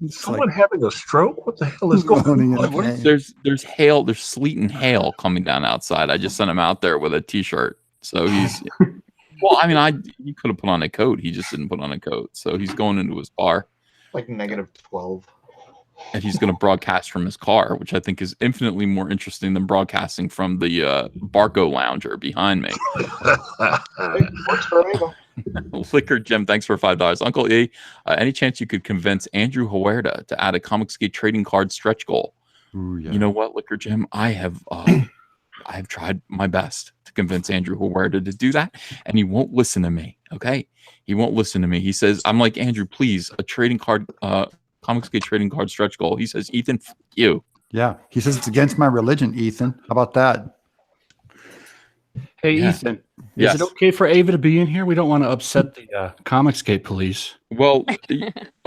Speaker 3: Someone having a stroke? What the hell is going
Speaker 6: Moaning in
Speaker 3: on?
Speaker 6: a cave.
Speaker 2: There's hail, there's sleet and hail coming down outside. I just sent him out there with a t-shirt. So he's, well, I mean, he could have put on a coat. He just didn't put on a coat. So he's going into his bar.
Speaker 5: Like -12.
Speaker 2: and he's going to broadcast from his car, which I think is infinitely more interesting than broadcasting from the Barco lounger behind me.
Speaker 5: Works for Ava.
Speaker 2: Liquor Jim, thanks for $5. Uncle E, any chance you could convince Andrew Huerta to add a Comicsgate trading card stretch goal?
Speaker 6: Ooh, yeah.
Speaker 2: You know what, Liquor Jim, I have tried my best to convince Andrew Huerta to do that, and he won't listen to me. Okay, he won't listen to me. He says, "I'm like, Andrew, please, a trading card, Comicsgate trading card stretch goal." He says, "Ethan, f you."
Speaker 6: Yeah, he says it's against my religion, Ethan. How about that?
Speaker 10: Hey,
Speaker 2: Yeah.
Speaker 10: Ethan,
Speaker 2: Yes.
Speaker 10: is it okay for Ava to be in here? We don't want to upset the Comicsgate police.
Speaker 2: Well,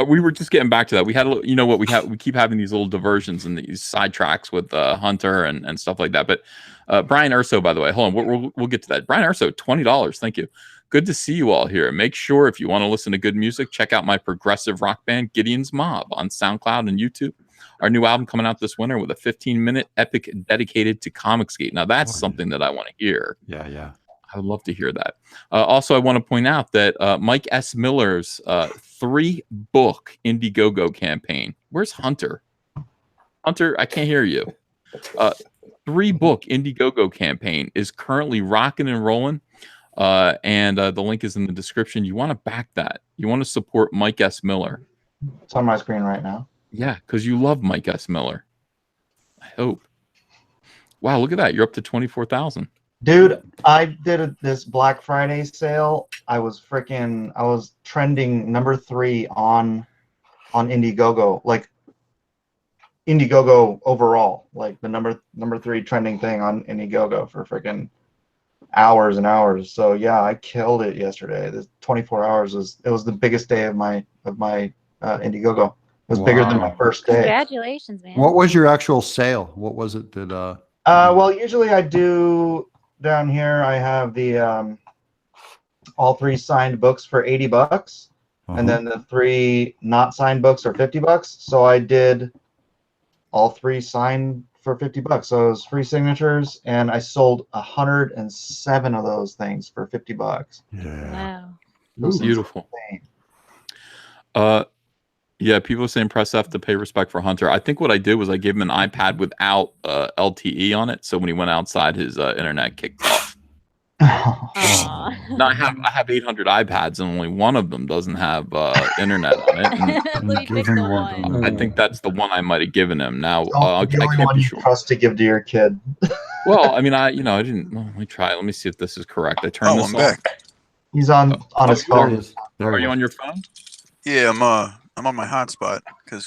Speaker 2: we were just getting back to that. We had, you know what, we keep having these little diversions and these sidetracks with Hunter and stuff like that. But Brian Urso, by the way, hold on, we'll get to that. Brian Urso, $20, thank you. Good to see you all here. Make sure if you want to listen to good music, check out my progressive rock band Gideon's Mob on SoundCloud and YouTube. Our new album coming out this winter with a 15-minute epic dedicated to Comicsgate. Now that's something that I want to hear.
Speaker 6: Yeah.
Speaker 2: I would love to hear that. Also, I want to point out that Mike S. Miller's 3-book Indiegogo campaign. Where's Hunter? Hunter, I can't hear you. 3-book Indiegogo campaign is currently rocking and rolling. And the link is in the description. You want to back that. You want to support Mike S. Miller.
Speaker 5: It's on my screen right now.
Speaker 2: Yeah, because you love Mike S. Miller. I hope. Wow, look at that. You're up to 24,000.
Speaker 5: Dude, I did this Black Friday sale. I was trending number 3 on Indiegogo, like Indiegogo overall, like the number 3 trending thing on Indiegogo for freaking hours and hours. So yeah, I killed it yesterday. This 24 hours was the biggest day of my Indiegogo. It was bigger than my first day.
Speaker 8: Congratulations, man.
Speaker 6: What was your actual sale? What was it that
Speaker 5: Well, usually I do down here. I have the all 3 signed books for $80, and then the 3 not signed books are $50. So I did all 3 signed for $50. So it was free signatures, and I sold 107 of those things for $50.
Speaker 6: Yeah.
Speaker 8: Wow.
Speaker 2: Beautiful. Yeah, people are saying press F to pay respect for Hunter. I think what I did was I gave him an iPad without LTE on it, so when he went outside, his internet kicked off. No, I have 800 iPads, and only one of them doesn't have internet on it. I think that's the one I might have given him. Now I can't be sure.
Speaker 5: Trust to give to your kid.
Speaker 2: Well, I mean, I didn't. Well, let me try. Let me see if this is correct. I turned this
Speaker 9: I'm
Speaker 2: on.
Speaker 9: back.
Speaker 5: He's on his phone.
Speaker 2: Are you on your phone?
Speaker 9: Yeah, I'm on my hotspot because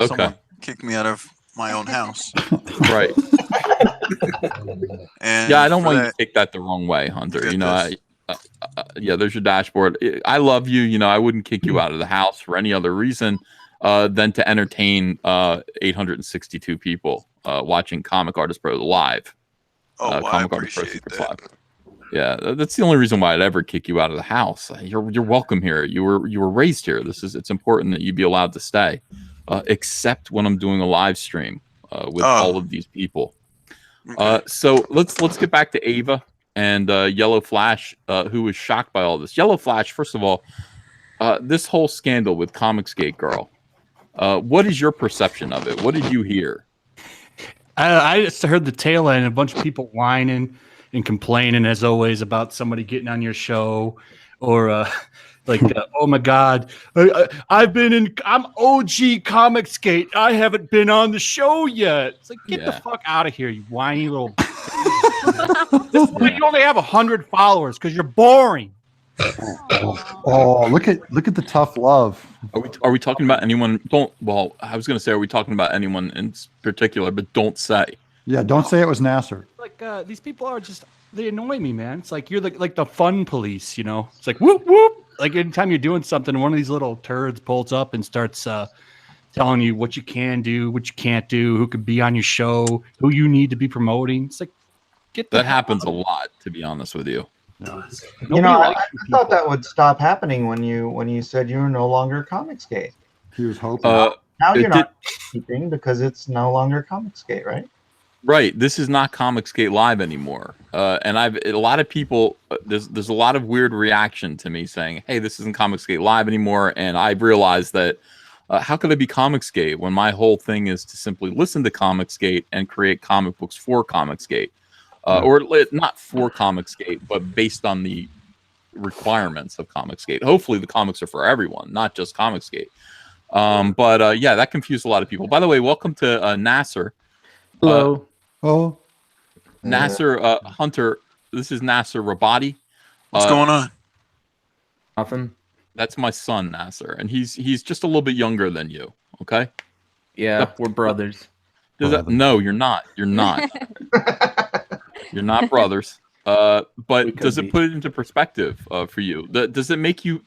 Speaker 9: someone kicked me out of my own house.
Speaker 2: Right.
Speaker 9: And
Speaker 2: yeah, I don't want you to take that the wrong way, Hunter. Yeah, there's your dashboard. I love you. I wouldn't kick you out of the house for any other reason than to entertain 862 people watching Comic Artist Pro live.
Speaker 9: Oh, well, I
Speaker 2: Comic Artist Pro
Speaker 9: appreciate
Speaker 2: Secrets
Speaker 9: that.
Speaker 2: Live. Yeah, that's the only reason why I'd ever kick you out of the house. You're welcome here. You were raised here. It's important that you be allowed to stay, except when I'm doing a live stream with all of these people. So let's get back to Ava and Yellow Flash, who was shocked by all this. Yellow Flash, first of all, this whole scandal with Comicsgate Girl. What is your perception of it? What did you hear?
Speaker 10: I just heard the tail end, a bunch of people whining and complaining, as always, about somebody getting on your show, or oh my God, I'm OG Comicsgate. I haven't been on the show yet. It's like, get the fuck out of here, you whiny little. You only have 100 followers because you're boring.
Speaker 6: Oh, look at the tough love.
Speaker 2: Are we talking about anyone? I was going to say, are we talking about anyone in particular? But don't say.
Speaker 6: Yeah, don't say it was Nasser.
Speaker 10: Like these people are they annoy me, man. It's like you're like the fun police, It's like whoop whoop. Like anytime you're doing something, one of these little turds pulls up and starts telling you what you can do, what you can't do, who could be on your show, who you need to be promoting. It's like
Speaker 2: that happens a lot, to be honest with you.
Speaker 5: No. I thought that would stop happening when you said you were no longer Comicsgate.
Speaker 6: He was hoping.
Speaker 5: Now you're not keeping because it's no longer Comicsgate, right?
Speaker 2: Right. This is not Comicsgate Live anymore. And a lot of people, there's a lot of weird reaction to me saying, hey, this isn't Comicsgate Live anymore. And I've realized that How could I be Comicsgate when my whole thing is to simply listen to Comicsgate and create comic books for Comicsgate? Or not for Comicsgate, but based on the requirements of Comicsgate. Hopefully the comics are for everyone, not just Comicsgate. But yeah, that confused a lot of people. By the way, welcome to Nasser.
Speaker 11: Hello.
Speaker 2: Nasser Hunter. This is Nasser Rabati.
Speaker 9: What's going on?
Speaker 11: Nothing.
Speaker 2: That's my son, Nasser, and he's just a little bit younger than you. Okay.
Speaker 11: Yeah, we're brothers.
Speaker 2: No, you're not. You're not. You're not brothers. But does it put it into perspective for you? Does it make you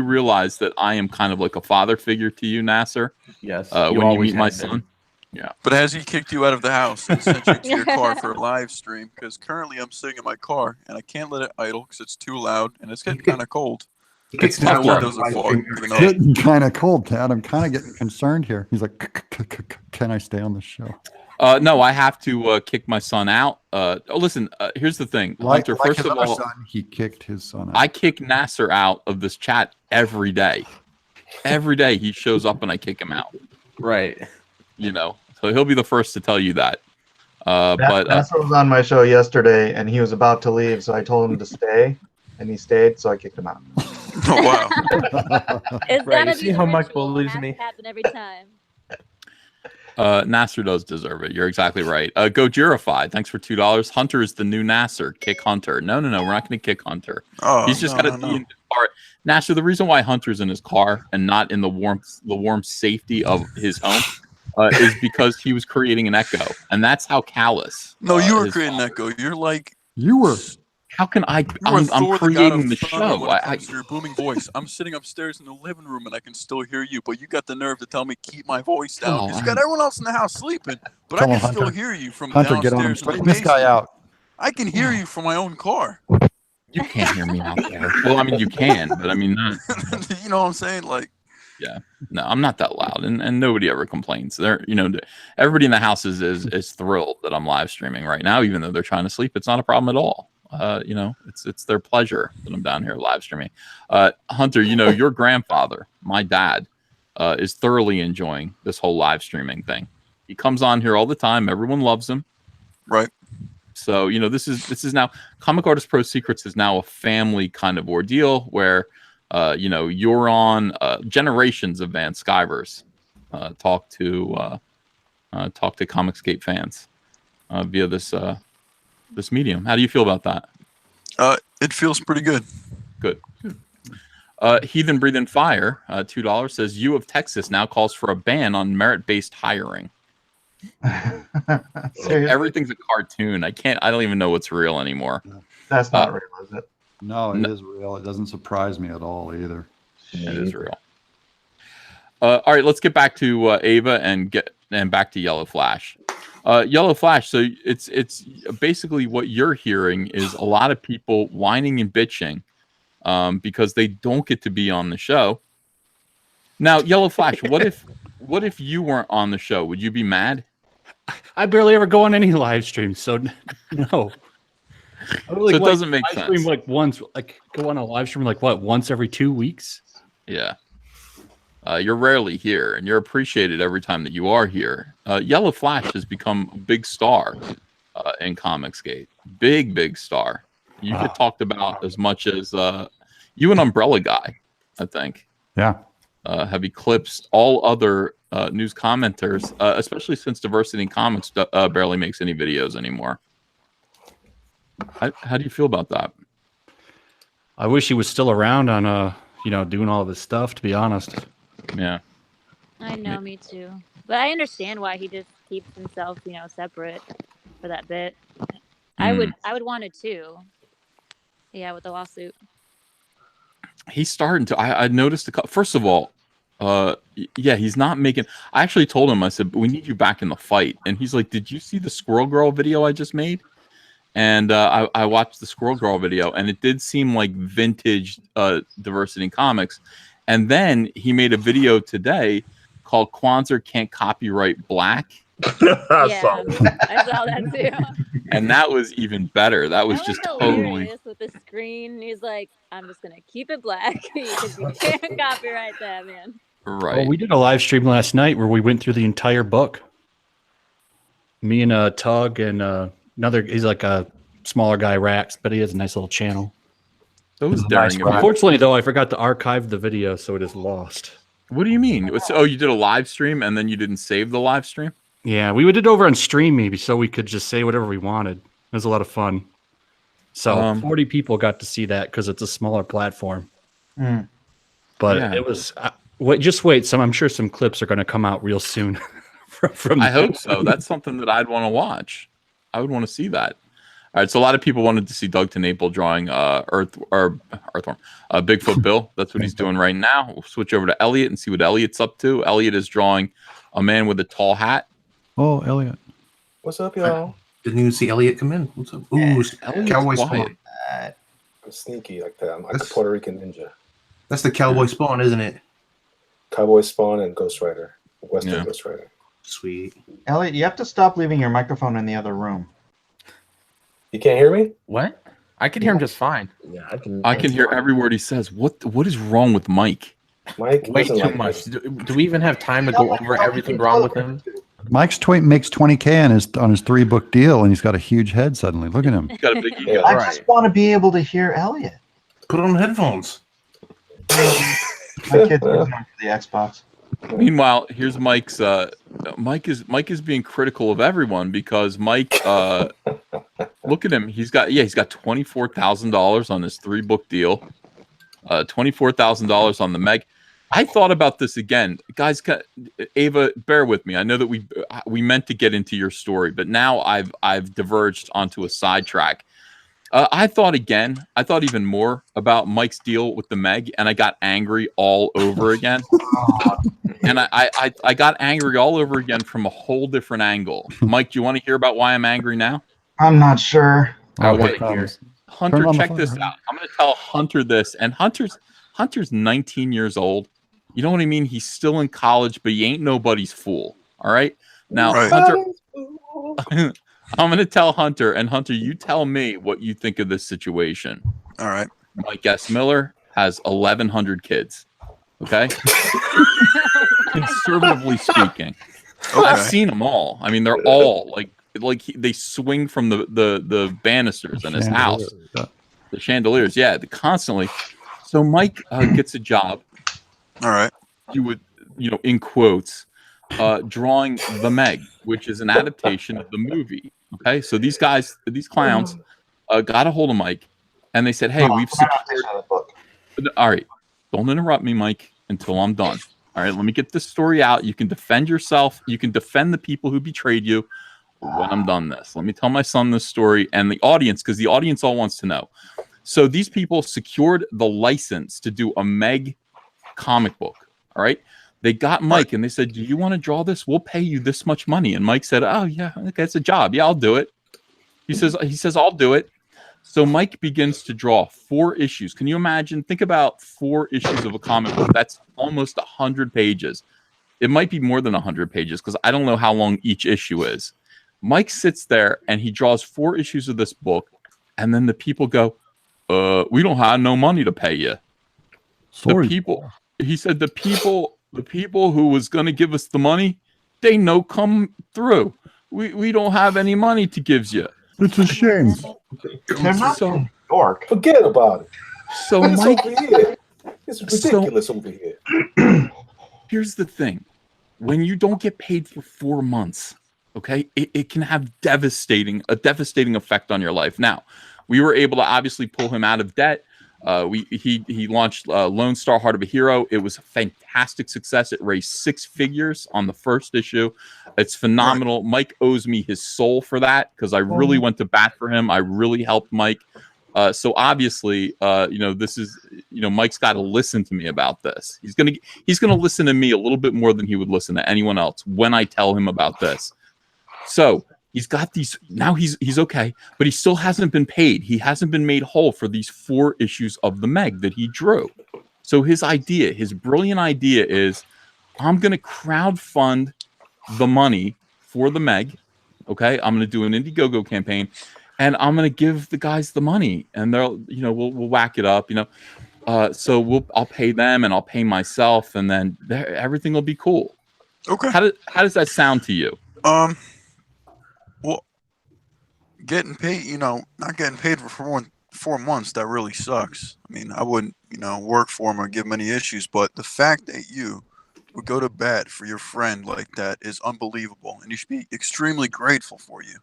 Speaker 2: realize that I am kind of like a father figure to you, Nasser?
Speaker 11: Yes.
Speaker 2: When you meet my son. Yeah.
Speaker 9: But has he kicked you out of the house and sent you to your car for a live stream? Because currently I'm sitting in my car and I can't let it idle because it's too loud and it's getting kind of cold.
Speaker 6: It's
Speaker 9: My windows are fogged.
Speaker 6: getting kind of cold, Tad. I'm kind of getting concerned here. He's like, can I stay on the show?
Speaker 2: No, I have to kick my son out. Listen, here's the thing, Hunter. First of all,
Speaker 6: he kicked his son out.
Speaker 2: I kick Nasser out of this chat every day. Every day he shows up and I kick him out.
Speaker 11: Right.
Speaker 2: You know, so he'll be the first to tell you that. But
Speaker 5: Nasser was on my show yesterday, and he was about to leave, so I told him to stay, and he stayed, so I kicked him out.
Speaker 9: Oh wow!
Speaker 8: It's
Speaker 11: Right,
Speaker 8: gotta
Speaker 11: you
Speaker 8: be
Speaker 11: see
Speaker 8: the
Speaker 11: how Mike
Speaker 8: ritual.
Speaker 11: believes
Speaker 8: It has
Speaker 11: me?
Speaker 8: to happen every time.
Speaker 2: Nasser does deserve it. You're exactly right. Gojirify, thanks for $2. Hunter is the new Nasser. Kick Hunter. No, we're not going to kick Hunter.
Speaker 9: Oh,
Speaker 2: He's just got to be in his car. Nasser, the reason why Hunter's in his car and not in the warm safety of his home is because he was creating an echo, and that's how callous.
Speaker 9: No, you were creating an echo. You're like
Speaker 6: you were.
Speaker 2: How can I?
Speaker 9: I'm
Speaker 2: creating the show.
Speaker 9: When it comes to your booming voice, I'm sitting upstairs in the living room and I can still hear you, but you got the nerve to tell me keep my voice down because you got everyone else in the house sleeping, but I can still hear you from
Speaker 6: Hunter, get on him.
Speaker 9: downstairs in the
Speaker 6: Straighten this guy
Speaker 9: basement.
Speaker 6: out.
Speaker 9: I can hear you from my own car.
Speaker 2: You can't hear me out there. Well, I mean, you can, but I mean, not.
Speaker 9: You know what I'm saying? Like,
Speaker 2: yeah, no, I'm not that loud, and nobody ever complains. Everybody in the house is thrilled that I'm live streaming right now, even though they're trying to sleep. It's not a problem at all. It's their pleasure that I'm down here live streaming. Hunter, your grandfather, my dad, is thoroughly enjoying this whole live streaming thing. He comes on here all the time. Everyone loves him.
Speaker 9: Right.
Speaker 2: So, this is now Comic Artist Pro Secrets is now a family kind of ordeal where, you're on generations of Van Skivers talk to Comicsgate fans via this medium. How do you feel about that?
Speaker 9: It feels pretty good.
Speaker 2: Good. Heathen Breathing Fire, $2 says U of Texas now calls for a ban on merit-based hiring. Everything's a cartoon. I don't even know what's real anymore.
Speaker 5: That's not real, is it?
Speaker 6: No, it is real. It doesn't surprise me at all either.
Speaker 2: It is real. All right, let's get back to Ava and back to Yellow Flash. Yellow Flash. So it's basically what you're hearing is a lot of people whining and bitching because they don't get to be on the show. Now, Yellow Flash, what if you weren't on the show? Would you be mad?
Speaker 10: I barely ever go on any live streams, so no.
Speaker 2: So it doesn't make
Speaker 10: live stream
Speaker 2: sense.
Speaker 10: Go on a live stream once every 2 weeks?
Speaker 2: Yeah. You're rarely here, and you're appreciated every time that you are here. Yellow Flash has become a big star in Comicsgate. Big star. You get talked about as much as you and Umbrella Guy, I think.
Speaker 6: Yeah.
Speaker 2: Have eclipsed all other news commenters, especially since Diversity in Comics barely makes any videos anymore. How do you feel about that?
Speaker 10: I wish he was still around on doing all of his stuff, to be honest.
Speaker 2: Yeah.
Speaker 8: I know, me too. But I understand why he just keeps himself, separate for that bit. I would want it too. Yeah, with the lawsuit.
Speaker 2: He's starting to. I noticed first of all, he's not making. I actually told him. I said, "We need you back in the fight." And he's like, "Did you see the Squirrel Girl video I just made?" And I watched the Squirrel Girl video, and it did seem like vintage Diversity in Comics. And then he made a video today called "Kwanzaa Can't Copyright Black."
Speaker 8: I saw that too.
Speaker 2: And that was even better. That was just totally
Speaker 8: hilarious with the screen. He's like, "I'm just gonna keep it black because you can't copyright that, man."
Speaker 2: Right.
Speaker 10: Well, we did a live stream last night where we went through the entire book. Me and Tug and another, he's like a smaller guy, Rax, but he has a nice little channel.
Speaker 2: That was daring of you.
Speaker 10: Unfortunately, though, I forgot to archive the video, so it is lost.
Speaker 2: What do you mean? Oh, you did a live stream and then you didn't save the live stream?
Speaker 10: Yeah, we did it over on Stream maybe, so we could just say whatever we wanted. It was a lot of fun. So 40 people got to see that because it's a smaller platform. But
Speaker 2: Yeah.
Speaker 10: it was just wait. I'm sure some clips are going to come out real soon. from
Speaker 2: I hope so. That's something that I'd want to watch. I would want to see that. All right, so a lot of people wanted to see Doug TenNapel drawing Bigfoot Bill. That's what he's doing right now. We'll switch over to Elliot and see what Elliot's up to. Elliot is drawing a man with a tall hat.
Speaker 6: Oh, Elliot.
Speaker 12: What's up, y'all?
Speaker 7: Didn't even see Elliot come in. What's up? Ooh, Cowboy Spawn.
Speaker 12: I'm sneaky like that. I'm like a Puerto Rican ninja.
Speaker 7: That's the Cowboy Spawn, isn't it?
Speaker 12: Cowboy Spawn and Ghost Rider. Western Ghost Rider.
Speaker 7: Sweet.
Speaker 5: Elliot, you have to stop leaving your microphone in the other room.
Speaker 12: You can't hear me?
Speaker 11: What? I can hear him just fine.
Speaker 12: Yeah,
Speaker 2: I can hear every word he says. What is wrong with Mike?
Speaker 12: Mike
Speaker 11: way too much. Do we even have time to go over everything wrong with him?
Speaker 6: Mike's makes 20K on his 3-book deal, and he's got a huge head suddenly. Look at him.
Speaker 2: He's got a big ego.
Speaker 5: I just want to be able to hear Elliot.
Speaker 7: Put on headphones.
Speaker 5: My kid's going for the Xbox.
Speaker 2: Meanwhile, here's Mike's. Mike is being critical of everyone because Mike. Look at him. He's got $24,000 on his 3-book deal. $24,000 on the Meg. I thought about this again, guys. Ava, bear with me. I know that we meant to get into your story, but now I've diverged onto a sidetrack. I thought even more about Mike's deal with the Meg, and I got angry all over again. And I got angry all over again from a whole different angle. Mike, do you want to hear about why I'm angry now?
Speaker 5: I'm not sure.
Speaker 11: I want to hear.
Speaker 2: Hunter, check this out. I'm going to tell Hunter this, and Hunter's 19 years old. You know what I mean? He's still in college, but he ain't nobody's fool. All right? Now, Hunter, I'm going to tell Hunter, and Hunter, you tell me what you think of this situation.
Speaker 9: All right.
Speaker 2: Mike S. Miller has 1,100 kids. Okay? Conservatively speaking.
Speaker 9: Okay.
Speaker 2: I've seen them all. I mean, they're all like they swing from the banisters in his house. The chandeliers, yeah, constantly. So Mike gets a job.
Speaker 9: All right.
Speaker 2: You would, in quotes, drawing The Meg, which is an adaptation of the movie. Okay, so these clowns, got a hold of Mike, and they said, "Hey, we've secured." All right, don't interrupt me, Mike, until I'm done. All right, let me get this story out. You can defend yourself. You can defend the people who betrayed you. When I'm done this, let me tell my son this story and the audience, because the audience all wants to know. So these people secured the license to do a Meg comic book. All right. They got Mike and they said, "Do you want to draw this? We'll pay you this much money." And Mike said, "Oh yeah, okay, it's a job. Yeah, I'll do it." He says, "I'll do it." So Mike begins to draw 4 issues. Can you imagine? Think about 4 issues of a comic book. That's almost 100 pages. It might be more than 100 pages because I don't know how long each issue is. Mike sits there and he draws 4 issues of this book, and then the people go, "We don't have no money to pay you."
Speaker 6: Sorry.
Speaker 2: He said, the people who was going to give us the money, they no come through. We don't have any money to give you.
Speaker 6: It's a shame.
Speaker 5: They're not
Speaker 2: So-
Speaker 5: in New York.
Speaker 12: Forget about it.
Speaker 2: So
Speaker 12: It's
Speaker 2: Mike,
Speaker 12: over here. It's ridiculous over here.
Speaker 2: here's the thing. When you don't get paid for 4 months, okay, it can have a devastating effect on your life. Now, we were able to obviously pull him out of debt. He launched Lone Star Heart of a Hero. It was a fantastic success. It raised 6 figures on the first issue. It's phenomenal. Right. Mike owes me his soul for that because I really went to bat for him. I really helped Mike. So obviously, this is, Mike's got to listen to me about this. He's gonna listen to me a little bit more than he would listen to anyone else when I tell him about this. So he's got these, now he's okay, but he still hasn't been paid. He hasn't been made whole for these 4 issues of the Meg that he drew. So his brilliant idea is, I'm going to crowdfund the money for the Meg. Okay. I'm going to do an Indiegogo campaign and I'm going to give the guys the money and they'll, we'll whack it up, So I'll pay them and I'll pay myself, and then everything will be cool.
Speaker 9: Okay.
Speaker 2: How does that sound to you?
Speaker 9: Well, getting paid, not getting paid for 4 months, that really sucks. I mean, I wouldn't, work for him or give him any issues, but the fact that you would go to bat for your friend like that is unbelievable, and you should be extremely grateful for you.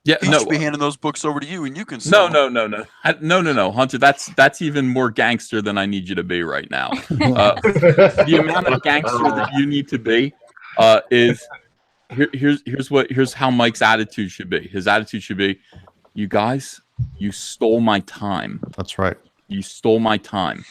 Speaker 2: Yeah,
Speaker 9: He
Speaker 2: no,
Speaker 9: should be handing those books over to you, and you can
Speaker 2: no,
Speaker 9: sell
Speaker 2: no, no, no, Hunter. That's even more gangster than I need you to be right now. The amount of gangster that you need to be is here's how Mike's attitude should be. His attitude should be, you guys, you stole my time.
Speaker 6: That's right.
Speaker 2: You stole my time.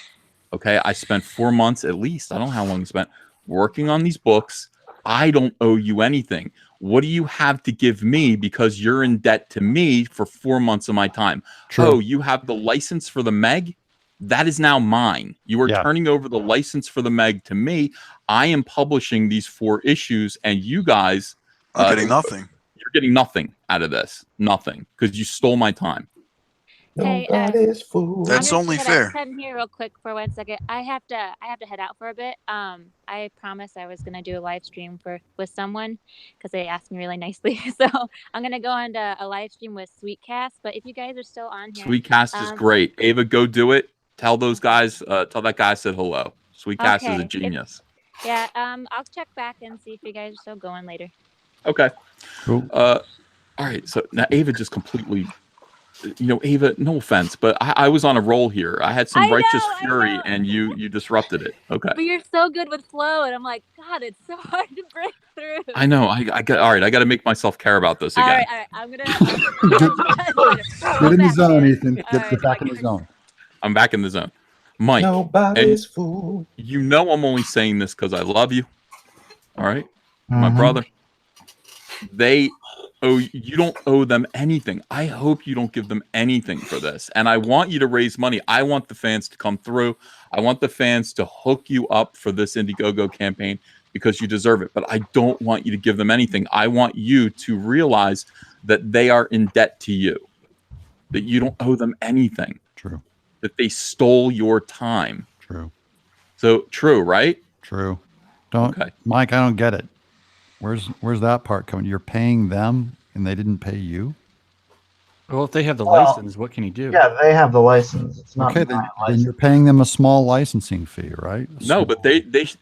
Speaker 2: Okay, I spent 4 months at least. I don't know how long you spent working on these books. I don't owe you anything. What do you have to give me because you're in debt to me for 4 months of my time?
Speaker 6: True.
Speaker 2: Oh, you have the license for the Meg? That is now mine. You are turning over the license for the Meg to me. I am publishing these 4 issues, and you guys
Speaker 9: are getting nothing.
Speaker 2: You're getting nothing out of this. Nothing, because you stole my time.
Speaker 8: Hey,
Speaker 12: Nobody's fool.
Speaker 9: That's only fair.
Speaker 8: Head in here real quick for 1 second. I have to head out for a bit. I promised I was gonna do a live stream with someone because they asked me really nicely. So I'm gonna go on to a live stream with Sweetcast. But if you guys are still on here,
Speaker 2: Sweetcast is great. Ava, go do it. Tell those guys. Tell that guy I said hello. Sweetcast is a genius.
Speaker 8: I'll check back and see if you guys are still going later.
Speaker 2: Okay.
Speaker 6: Cool.
Speaker 2: All right. So now Ava just completely. Ava, no offense, but I was on a roll here. I had some righteous fury, and you disrupted it. Okay.
Speaker 8: But you're so good with flow, and I'm like, God, it's so hard to break through.
Speaker 2: I know. I got all right. I got to make myself care about this again.
Speaker 8: All right. I'm gonna
Speaker 6: get in the zone, Ethan. Get back in the zone.
Speaker 2: I'm back in the zone. Mike,
Speaker 12: nobody's fool.
Speaker 2: I'm only saying this because I love you. All right, my brother. You don't owe them anything. I hope you don't give them anything for this. And I want you to raise money. I want the fans to come through. I want the fans to hook you up for this Indiegogo campaign because you deserve it. But I don't want you to give them anything. I want you to realize that they are in debt to you, that you don't owe them anything.
Speaker 6: True.
Speaker 2: That they stole your time.
Speaker 6: True.
Speaker 2: So true, right?
Speaker 6: True. Mike, I don't get it. Where's that part coming? You're paying them and they didn't pay you?
Speaker 10: Well, if they have the license, what can he do?
Speaker 5: Yeah, they have the license. It's not
Speaker 6: okay. Then you're paying them a small licensing fee, right?
Speaker 2: No, but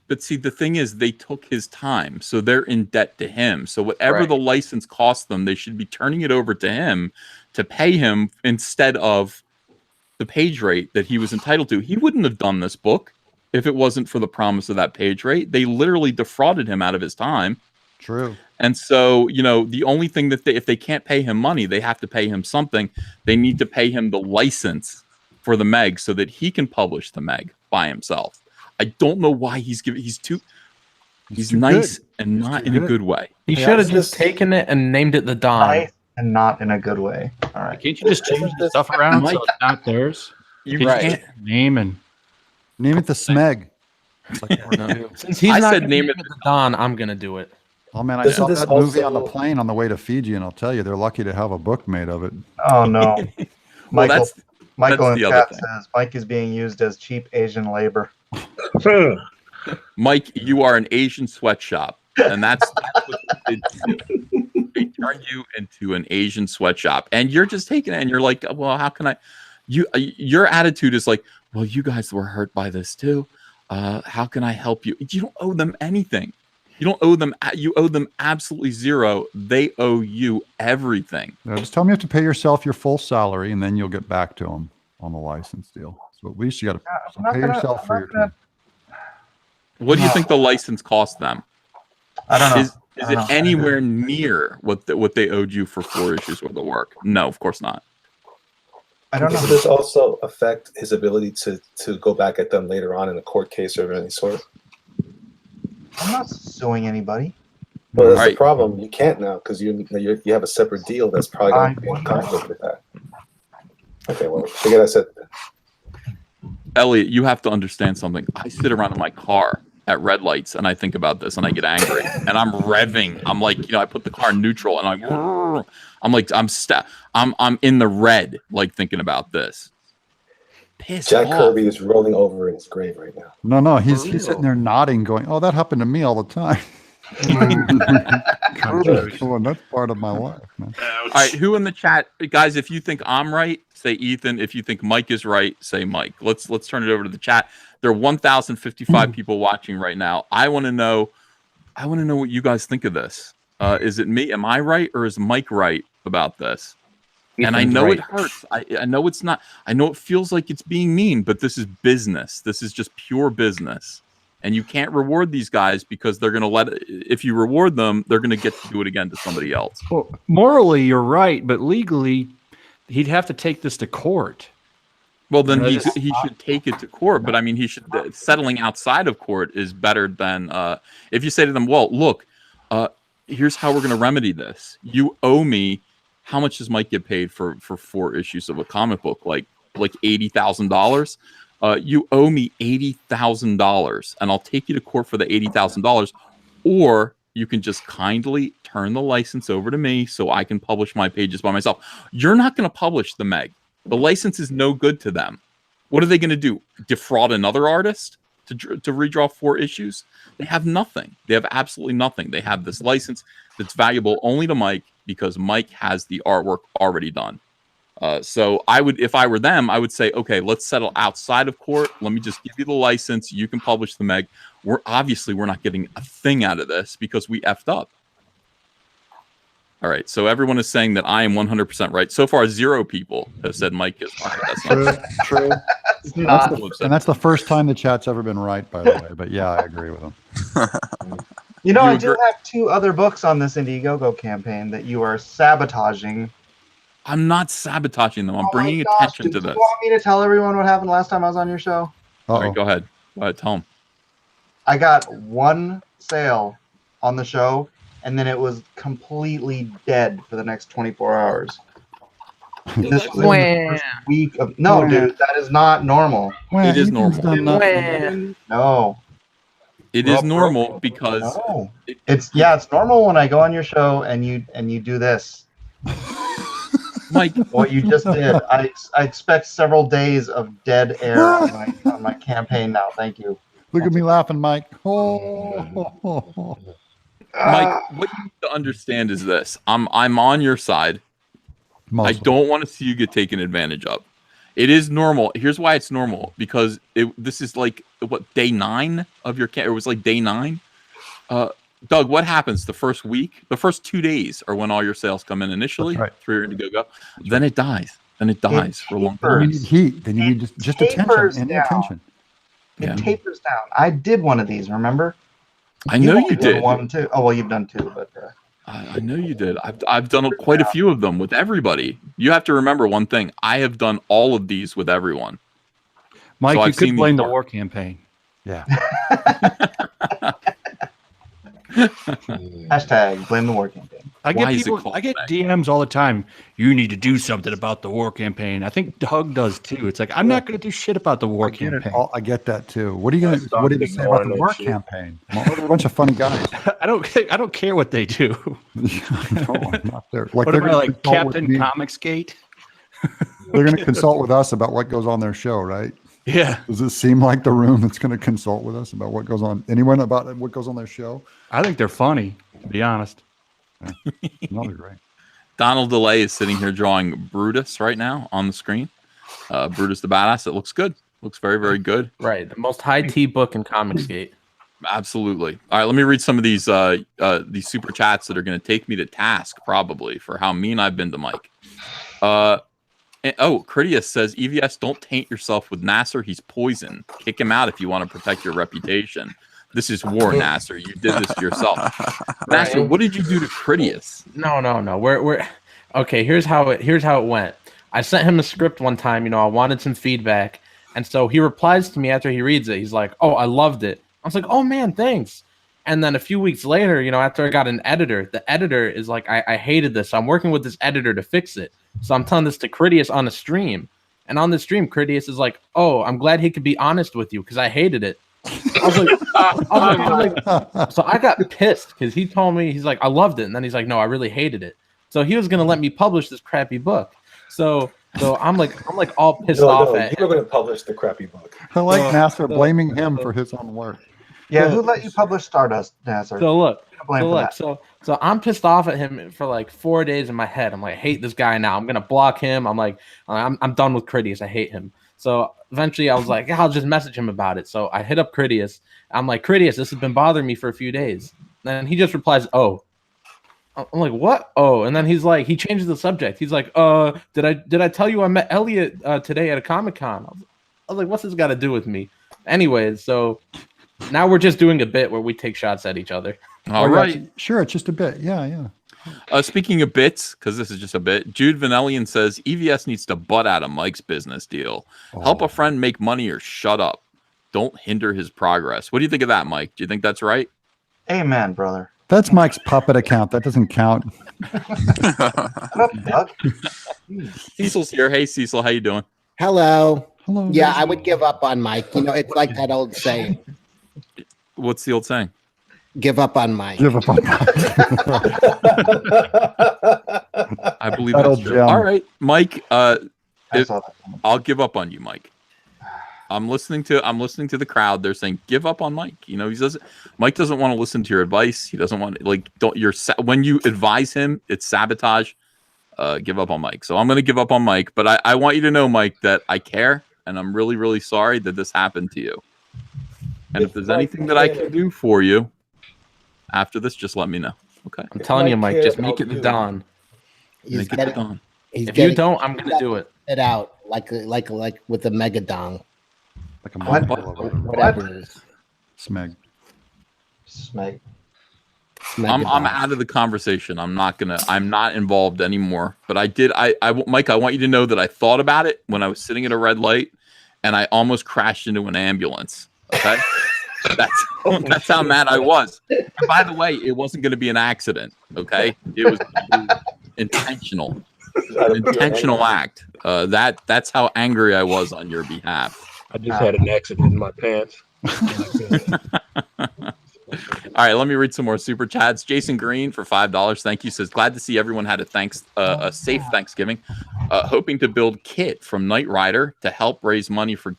Speaker 2: but see, the thing is, they took his time, so they're in debt to him. So whatever the license cost them, they should be turning it over to him to pay him instead of the page rate that he was entitled to. He wouldn't have done this book if it wasn't for the promise of that page rate. They literally defrauded him out of his time.
Speaker 6: True.
Speaker 2: And so, the only thing that if they can't pay him money, they have to pay him something. They need to pay him the license for the Meg so that he can publish the Meg by himself. I don't know why he's too nice good. And he's not in a good way.
Speaker 11: He should have just taken it and named it the Don.
Speaker 5: Nice and not in a good way. All right.
Speaker 10: Can't you just change the stuff around so it's not theirs?
Speaker 2: You
Speaker 10: can't name it
Speaker 6: the Smeg.
Speaker 11: Since he's not said name it the Don, I'm gonna do it.
Speaker 6: Oh man, I saw that movie on the plane on the way to Fiji, and I'll tell you, they're lucky to have a book made of it.
Speaker 5: Oh no,
Speaker 2: Michael
Speaker 5: in chat says Mike is being used as cheap Asian labor.
Speaker 2: Mike, you are an Asian sweatshop, and that's what they turn you into an Asian sweatshop, and you're just taking it, and you're like, well, how can I? Your attitude is like, well, you guys were hurt by this too. How can I help you? You don't owe them anything. You don't owe them. You owe them absolutely zero. They owe you everything.
Speaker 6: Yeah, just tell them you have to pay yourself your full salary, and then you'll get back to them on the license deal. So at least you got to pay yourself for your time.
Speaker 2: What do you think the license cost them?
Speaker 5: I don't know.
Speaker 2: Is it anywhere near what they owed you for 4 issues worth of work? No, of course not.
Speaker 12: I don't know. Does this also affect his ability to go back at them later on in a court case or of any sort?
Speaker 5: I'm not suing anybody.
Speaker 12: Well, that's the problem. You can't now because you have a separate deal that's probably going to be in conflict with that. Okay, well, forget I said that.
Speaker 2: Elliot, you have to understand something. I sit around in my car at red lights and I think about this and I get angry and I'm revving. I'm like, I put the car in neutral and I'm in the red, like thinking about this. pissed
Speaker 12: Jack
Speaker 2: off.
Speaker 12: Kirby is rolling over in his grave right now.
Speaker 6: No, he's sitting there nodding, going, "Oh, that happened to me all the time." Well, that's part of my life, man.
Speaker 2: All right, who in the chat, guys? If you think I'm right, say Ethan. If you think Mike is right, say Mike. Let's turn it over to the chat. There are 1,055 people watching right now. I want to know what you guys think of this. Is it me? Am I right, or is Mike right about this? And I
Speaker 11: Ethan's
Speaker 2: know
Speaker 11: right.
Speaker 2: it hurts. I know it's not. I know it feels like it's being mean, but this is business. This is just pure business. And you can't reward these guys because they're going to if you reward them, they're going to get to do it again to somebody else.
Speaker 10: Well, morally, you're right, but legally, he'd have to take this to court.
Speaker 2: Well, then he should take it to court. But I mean, he should settling outside of court is better than if you say to them, well, look, here's how we're going to remedy this. You owe me. How much does Mike get paid for 4 issues of a comic book? Like $80,000. You owe me $80,000, and I'll take you to court for the $80,000, or you can just kindly turn the license over to me so I can publish my pages by myself. You're not going to publish the Meg. The license is no good to them. What are they going to do? Defraud another artist to redraw 4 issues? They have nothing. They have absolutely nothing. They have this license that's valuable only to Mike because Mike has the artwork already done. So I would, if I were them, I would say, okay, let's settle outside of court. Let me just give you the license. You can publish the Meg. We're not getting a thing out of this because we effed up. All right. So everyone is saying that I am 100% right. So far, 0 people have said Mike is right. That's not
Speaker 6: true. And that's the first time the chat's ever been right, by the way. But yeah, I agree with him.
Speaker 5: I do have 2 other books on this Indiegogo campaign that you are sabotaging.
Speaker 2: I'm not sabotaging them. I'm bringing attention to this.
Speaker 5: Do you want me to tell everyone what happened last time I was on your show?
Speaker 2: All right, go ahead. Tell them.
Speaker 5: I got 1 sale on the show, and then it was completely dead for the next 24 hours. This was in the first week of... No, dude, that is not normal.
Speaker 2: It is normal.
Speaker 5: No.
Speaker 2: It is normal because...
Speaker 5: No. It's normal when I go on your show and you do this.
Speaker 2: Mike,
Speaker 5: what you just did, I expect several days of dead air on my campaign now. Thank you.
Speaker 6: Look at me laughing, Mike. Oh.
Speaker 2: Mike, what you need to understand is this: I'm on your side. I don't want to see you get taken advantage of. It is normal. Here's why it's normal: because this is like day 9 of your camp. It was like day 9. Doug, what happens the first week? The first 2 days are when all your sales come in initially. Right. Through your Indiegogo. Then it dies. Then it dies for a long time.
Speaker 6: You need heat. Then you need just attention. Any attention.
Speaker 5: It tapers down. I did one of these, remember?
Speaker 2: I know you did.
Speaker 5: One too. Oh well, you've done 2, but
Speaker 2: I know you did. I've done quite a few of them with everybody. You have to remember one thing. I have done all of these with everyone.
Speaker 10: Mike, so you could blame the war campaign.
Speaker 6: Yeah.
Speaker 5: Hashtag blame the war campaign.
Speaker 10: I get DMs all the time. You need to do something about the war campaign. I think Doug does too. It's like, I'm not going to do shit about the war campaign.
Speaker 6: I get that too. What are you going to say about the war campaign? They're a bunch of funny guys.
Speaker 10: I don't care what they do.
Speaker 6: No, I'm not there.
Speaker 10: What am I, like Captain ComicSgate?
Speaker 6: They're going to consult with us about what goes on their show, right?
Speaker 10: Yeah.
Speaker 6: Does it seem like the room that's going to consult with us about what goes on? Anyone about what goes on their show?
Speaker 10: I think they're funny, to be honest.
Speaker 6: Yeah. No, they're great.
Speaker 2: Donald DeLay is sitting here drawing Brutus right now on the screen. Brutus the Badass. It looks good. Looks very, very good.
Speaker 11: Right. The most high tea book in ComicSgate.
Speaker 2: Absolutely. All right, let me read some of these super chats that are going to take me to task probably for how mean I've been to Mike. Critias says, EVS, don't taint yourself with Nasser. He's poison. Kick him out if you want to protect your reputation. This is war, Nasser. You did this to yourself. Nasser, what did you do to Critias?
Speaker 11: No. We're okay. Here's how it went. I sent him a script one time. I wanted some feedback, and so he replies to me after he reads it. He's like, "Oh, I loved it." I was like, "Oh man, thanks." And then a few weeks later, after I got an editor, the editor is like, I hated this. I'm working with this editor to fix it. So I'm telling this to Critias on a stream. And on the stream, Critias is like, oh, I'm glad he could be honest with you because I hated it. I was like, so I got pissed because he told me, he's like, I loved it. And then he's like, no, I really hated it. So he was going to let me publish this crappy book. So So I'm like all pissed
Speaker 12: No,
Speaker 11: off
Speaker 12: no,
Speaker 11: at
Speaker 12: you were
Speaker 11: him.
Speaker 12: going to publish the crappy book.
Speaker 6: I like NASA blaming him for his own work.
Speaker 5: Yeah, who let you publish Stardust, Nasser?
Speaker 11: So look,
Speaker 5: Blame for that.
Speaker 11: so I'm pissed off at him for like 4 days in my head. I'm like, I hate this guy now. I'm gonna block him. I'm like, I'm done with Critias. I hate him. So eventually I was like, yeah, I'll just message him about it. So I hit up Critias. I'm like, Critias, this has been bothering me for a few days. And he just replies, oh. I'm like, what? Oh, and then he's like, he changes the subject. He's like, did I tell you I met Elliot today at a Comic-Con? I was like, what's this got to do with me? Anyways, so now we're just doing a bit where we take shots at each other.
Speaker 2: All right.
Speaker 6: Sure, it's just a bit. Yeah.
Speaker 2: Speaking of bits, because this is just a bit, Jude Vanellian says EVS needs to butt out of Mike's business deal. Help a friend make money or shut up. Don't hinder his progress. What do you think of that, Mike? Do you think that's right?
Speaker 5: Amen, brother.
Speaker 6: That's Mike's puppet account. That doesn't count.
Speaker 2: Cecil's here. Hey, Cecil, how you doing?
Speaker 13: Hello.
Speaker 6: Hello.
Speaker 13: Yeah, I would give up on Mike. You know, it's like that old saying.
Speaker 2: What's the old saying?
Speaker 13: Give up on Mike.
Speaker 6: Give up on Mike.
Speaker 2: I believe that's true. All right, Mike. I'll give up on you, Mike. I'm listening to the crowd. They're saying give up on Mike. You know, Mike doesn't want to listen to your advice. He doesn't want when you advise him, it's sabotage. Give up on Mike. So I'm going to give up on Mike, but I want you to know, Mike, that I care and I'm really, really sorry that this happened to you. And if there's anything that I can do for you after this, just let me know. Okay.
Speaker 11: I'm telling you, Mike, just make it the dawn.
Speaker 2: Make it the dawn.
Speaker 11: If you don't, I'm gonna do it.
Speaker 13: It out like with a mega dong.
Speaker 6: Like a
Speaker 13: whatever it is.
Speaker 6: Smeg.
Speaker 2: I'm out of the conversation. I'm not involved anymore. But Mike, I want you to know that I thought about it when I was sitting at a red light and I almost crashed into an ambulance. Okay. That's how mad I was. And by the way, it wasn't going to be an accident. Okay. It was intentional. An intentional act. That's how angry I was on your behalf.
Speaker 3: I just had an accident in my pants.
Speaker 2: All right, let me read some more super chats. Jason Green for $5. Thank you. Says glad to see everyone had a safe Thanksgiving. Hoping to build Kit from Knight Rider to help raise money for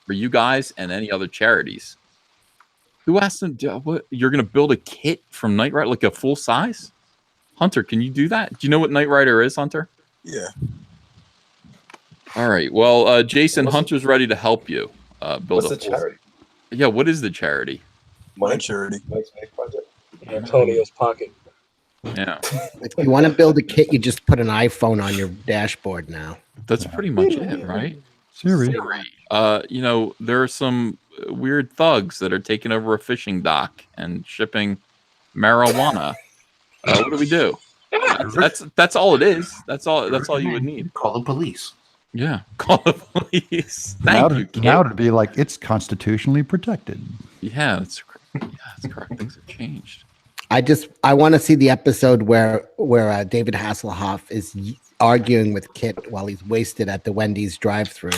Speaker 2: you guys, and any other charities. Who asked them? What you're going to build a Kit from Knight Rider, like a full size? Hunter, can you do that? Do you know what Knight Rider is, Hunter?
Speaker 9: Yeah.
Speaker 2: All right. Well, Jason, Hunter's ready to help you build
Speaker 12: What's
Speaker 2: a
Speaker 12: the charity?
Speaker 2: Yeah. What is the charity?
Speaker 9: My charity.
Speaker 12: Mike's Make Project.
Speaker 3: Antonio's Pocket.
Speaker 2: Yeah.
Speaker 13: If you want to build a kit, you just put an iPhone on your dashboard now.
Speaker 2: That's pretty much it, right?
Speaker 6: Siri.
Speaker 2: You know, there are some weird thugs that are taking over a fishing dock and shipping marijuana. What do we do? That's all it is. That's all you would need.
Speaker 7: Call the police.
Speaker 2: Yeah, call the police. Thank you. Kid.
Speaker 6: Now it'd be like it's constitutionally protected.
Speaker 2: Yeah, that's correct. Things have changed.
Speaker 13: I want to see the episode where David Hasselhoff is arguing with Kit while he's wasted at the Wendy's drive-thru.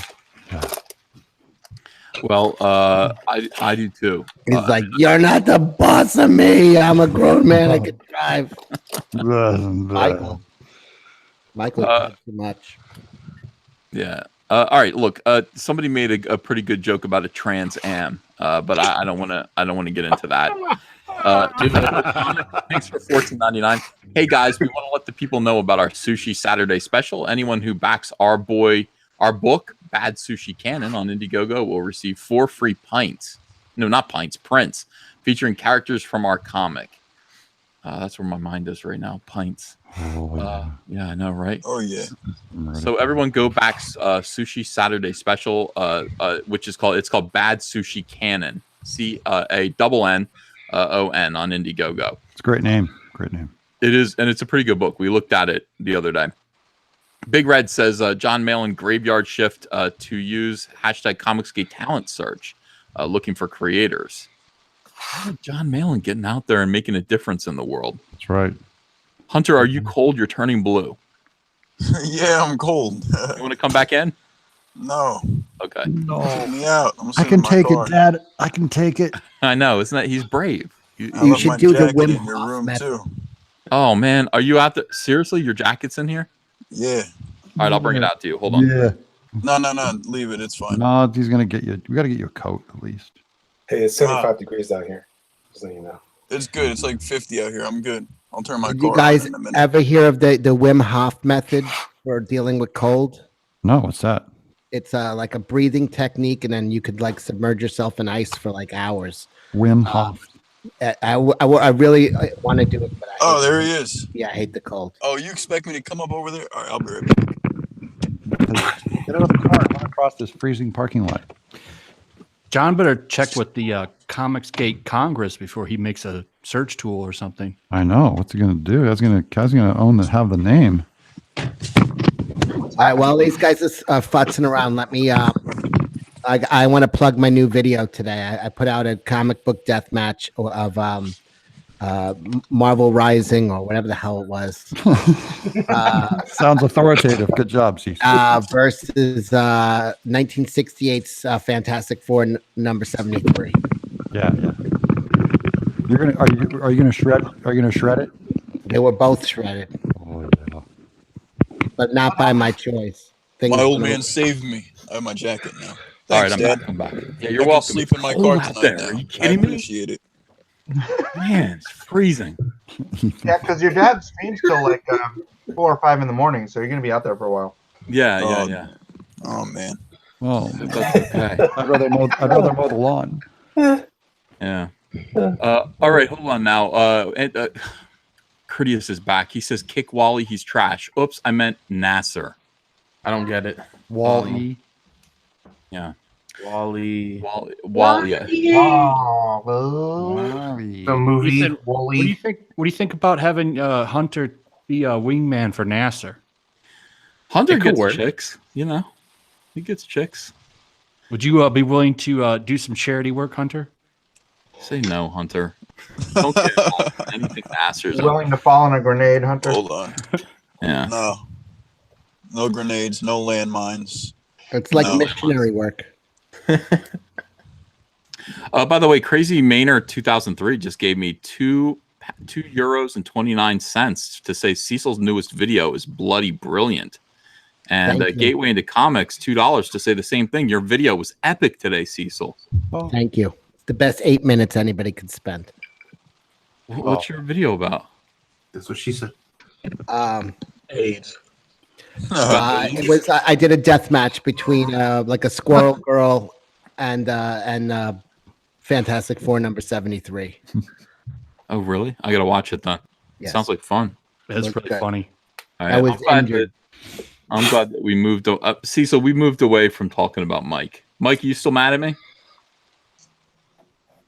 Speaker 2: Well, I do too.
Speaker 13: He's like, "You're not the boss of me. I'm a grown man. I can drive." Michael, too much.
Speaker 2: Yeah. All right. Look, somebody made a pretty good joke about a Trans Am, but I don't want to get into that. Thanks for $14.99. Hey guys, we want to let the people know about our Sushi Saturday special. Anyone who backs our book, Bad Sushi Canon on Indiegogo will receive 4 free pints. No, not pints, prints featuring characters from our comic. That's where my mind is right now. Pints. Yeah, I know, right?
Speaker 9: Oh yeah.
Speaker 2: So everyone go back Sushi Saturday special, which is called Bad Sushi Canon. CANNON on Indiegogo.
Speaker 6: It's a great name. Great name.
Speaker 2: It is, and it's a pretty good book. We looked at it the other day. Big Red says John Malin Graveyard Shift to use hashtag Comicsgate talent search, looking for creators. John Malin getting out there and making a difference in the world.
Speaker 6: That's right.
Speaker 2: Hunter, are you cold? You're turning blue.
Speaker 9: Yeah, I'm cold.
Speaker 2: You want to come back in?
Speaker 9: No.
Speaker 2: Okay.
Speaker 9: No. Get me out.
Speaker 6: I can take it, Dad. I can take it.
Speaker 2: I know. Isn't that he's brave?
Speaker 13: You should do the
Speaker 9: in your room too.
Speaker 2: Oh man, are you out there? Seriously, your jacket's in here?
Speaker 9: Yeah.
Speaker 2: All right, I'll bring it out to you. Hold on.
Speaker 6: Yeah.
Speaker 9: No, leave it. It's fine.
Speaker 6: No, he's gonna get you. We got to get you a coat at least.
Speaker 12: Hey, it's 75 degrees out here. Just so you know.
Speaker 9: It's good. It's like 50 out here. I'm good. I'll turn my
Speaker 13: Did
Speaker 9: car
Speaker 13: you guys
Speaker 9: on in a minute.
Speaker 13: ever hear of the Wim Hof method for dealing with cold?
Speaker 6: No, what's that?
Speaker 13: It's like a breathing technique, and then you could like submerge yourself in ice for like hours.
Speaker 6: Wim Hof.
Speaker 13: I really want to do it, but
Speaker 9: There he is.
Speaker 13: Yeah, I hate the cold.
Speaker 9: Oh, you expect me to come up over there? All right, I'll be right back.
Speaker 6: Get out of the car and run across this freezing parking lot.
Speaker 10: John better check with the Comicsgate Congress before he makes a search tool or something.
Speaker 6: I know. What's he gonna do? I was gonna have the name.
Speaker 13: All right. Well, these guys are futzing around. Let me. I want to plug my new video today. I put out a comic book death match of Marvel Rising or whatever the hell it was.
Speaker 6: Sounds authoritative. Good job, Cece.
Speaker 13: Versus 1968's Fantastic Four number 73.
Speaker 6: Yeah. Are you gonna shred? Are you gonna shred it?
Speaker 13: They were both shredded.
Speaker 6: Oh yeah.
Speaker 13: But not by my choice.
Speaker 9: My old man saved me. I have my jacket now.
Speaker 2: All right,
Speaker 9: Thanks, Dad.
Speaker 2: I'm back. Yeah,
Speaker 9: I
Speaker 2: you're
Speaker 9: can
Speaker 2: welcome.
Speaker 9: sleep in my
Speaker 2: Cold
Speaker 9: car
Speaker 2: out
Speaker 9: tonight
Speaker 2: there.
Speaker 9: now.
Speaker 2: Are you kidding
Speaker 9: I
Speaker 2: me?
Speaker 9: appreciate it.
Speaker 2: Man, it's freezing.
Speaker 5: Yeah, because your dad streams till like 4 or 5 in the morning, so you're gonna be out there for a while.
Speaker 2: Yeah.
Speaker 9: Oh man.
Speaker 6: Well,
Speaker 2: that's okay.
Speaker 6: I'd rather mow the lawn.
Speaker 2: Yeah. All right, hold on now. Curtius is back. He says, "Kick Wally. He's trash." Oops, I meant Nasser.
Speaker 11: I don't get it.
Speaker 6: Wally.
Speaker 2: Yeah.
Speaker 11: Wally.
Speaker 2: Yeah.
Speaker 7: The movie
Speaker 10: Ethan,
Speaker 7: Wally.
Speaker 10: What do you think about having Hunter be a wingman for Nasser?
Speaker 2: Hunter
Speaker 10: It could
Speaker 2: gets
Speaker 10: work.
Speaker 2: chicks, you know. He gets chicks.
Speaker 10: Would you be willing to do some charity work, Hunter?
Speaker 2: Say no, Hunter. Don't get involved in anything Nasser's up.
Speaker 5: Willing to fall on a grenade, Hunter?
Speaker 9: Hold on.
Speaker 2: Yeah.
Speaker 9: No grenades, no landmines.
Speaker 13: It's like missionary work.
Speaker 2: By the way, Crazy Maynard 2003 just gave me €2.29 to say Cecil's newest video is bloody brilliant. And
Speaker 13: Thank you.
Speaker 2: Gateway into Comics, $2 to say the same thing. Your video was epic today, Cecil.
Speaker 13: Thank you. It's the best 8 minutes anybody could spend.
Speaker 2: What's your video about?
Speaker 7: That's what she said.
Speaker 3: AIDS.
Speaker 13: It was I did a death match between like a Squirrel Girl and Fantastic Four number 73.
Speaker 2: Oh, really? I got to watch it then.
Speaker 13: Yes.
Speaker 2: Sounds like fun.
Speaker 10: That's
Speaker 13: Looks
Speaker 10: pretty
Speaker 13: good.
Speaker 10: funny.
Speaker 2: All
Speaker 13: I was injured.
Speaker 2: I'm glad that we moved. Cecil, we moved away from talking about Mike. Mike, are you still mad at me?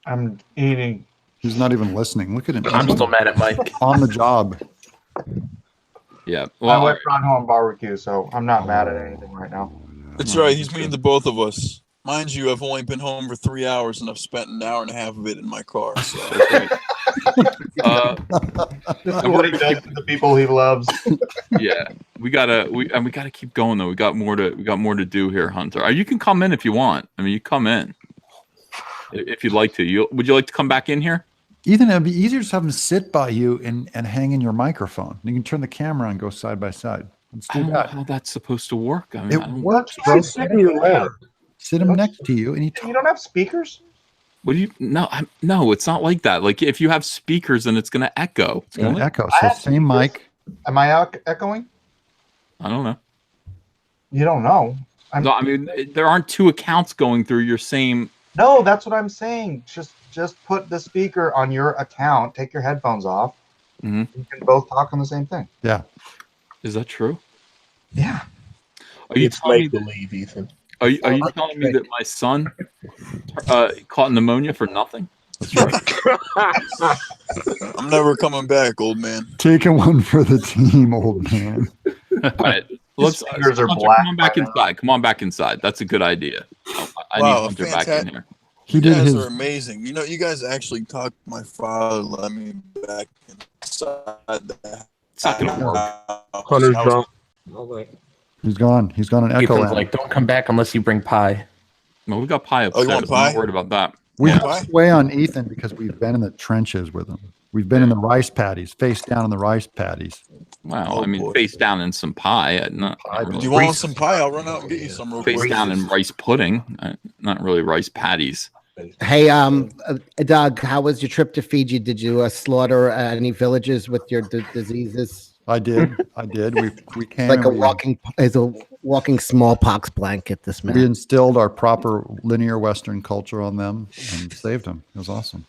Speaker 5: I'm eating.
Speaker 6: He's not even listening. Look at him.
Speaker 11: I'm still mad at Mike.
Speaker 6: On the job.
Speaker 2: Yeah.
Speaker 5: My
Speaker 2: Well,
Speaker 5: wife brought home barbecue, so I'm not mad at anything right now.
Speaker 9: That's right. He's mean to both of us. Mind you, I've only been home for 3 hours, and I've spent an hour and a half of it in my car. So.
Speaker 5: This is what he does to the people he loves.
Speaker 2: yeah, we gotta keep going though. We got more to do here, Hunter. You can come in if you want. I mean, you come in if you'd like to. Would you like to come back in here?
Speaker 6: Ethan, it'd be easier to have him sit by you and hang in your microphone. You can turn the camera and go side by side. Let's
Speaker 2: I
Speaker 6: do
Speaker 2: don't know
Speaker 6: that.
Speaker 2: how that's supposed to work. I mean,
Speaker 6: It
Speaker 2: I don't-
Speaker 6: works, bro.
Speaker 3: Sit in your lap.
Speaker 6: Sit him next to you, and he
Speaker 5: You don't have speakers?
Speaker 2: What do you? No, it's not like that. Like if you have speakers, then it's gonna echo. It's
Speaker 6: an
Speaker 2: gonna
Speaker 6: echo.
Speaker 5: I
Speaker 6: So
Speaker 5: have
Speaker 6: same mic.
Speaker 5: Am I echoing?
Speaker 2: I don't know.
Speaker 5: You don't know.
Speaker 2: No, I mean there aren't two accounts going through your same.
Speaker 5: No, that's what I'm saying. Just put the speaker on your account. Take your headphones off.
Speaker 2: Mhm.
Speaker 5: You can both talk on the same thing.
Speaker 6: Yeah.
Speaker 2: Is that true?
Speaker 5: Yeah.
Speaker 2: Are you
Speaker 3: It's
Speaker 2: telling me
Speaker 3: make
Speaker 2: that,
Speaker 3: believe, Ethan.
Speaker 2: are you telling me that my son caught pneumonia for nothing?
Speaker 6: That's right.
Speaker 9: I'm never coming back, old man.
Speaker 6: Taking one for the team, old man.
Speaker 2: All right, let's.
Speaker 5: fingers are
Speaker 2: Hunter,
Speaker 5: black
Speaker 2: come on back
Speaker 5: by now.
Speaker 2: inside. Come on back inside. That's a good idea. I
Speaker 9: Wow,
Speaker 2: need Hunter back in here.
Speaker 6: He
Speaker 9: You
Speaker 6: did
Speaker 9: guys
Speaker 6: his.
Speaker 9: are amazing. You know, you guys actually talked my father, let me back inside the
Speaker 2: It's not gonna work.
Speaker 9: house.
Speaker 3: Hunter's
Speaker 9: I was-
Speaker 3: drunk. Okay.
Speaker 6: He's gone. He's gone an echo
Speaker 11: Ethan's
Speaker 6: land.
Speaker 11: like, don't come back unless you bring pie.
Speaker 2: No, we got pie
Speaker 9: Oh, you
Speaker 2: upstairs.
Speaker 9: want
Speaker 2: I'm
Speaker 9: pie?
Speaker 2: not worried about that.
Speaker 6: We
Speaker 2: Yeah.
Speaker 6: have to weigh on Ethan because we've been in the trenches with him. We've been in the rice paddies, face down in the rice paddies.
Speaker 2: Wow, I mean, face down in some pie. Not
Speaker 9: If
Speaker 2: really.
Speaker 9: you want some pie, I'll run out and get you some real quick.
Speaker 2: Face down in rice pudding. Not really rice patties.
Speaker 13: Hey, Doug, how was your trip to Fiji? Did you slaughter any villages with your diseases?
Speaker 6: I did. We came
Speaker 13: like
Speaker 6: and
Speaker 13: a walking smallpox blanket. This man.
Speaker 6: we instilled our proper linear Western culture on them and saved them. It was awesome.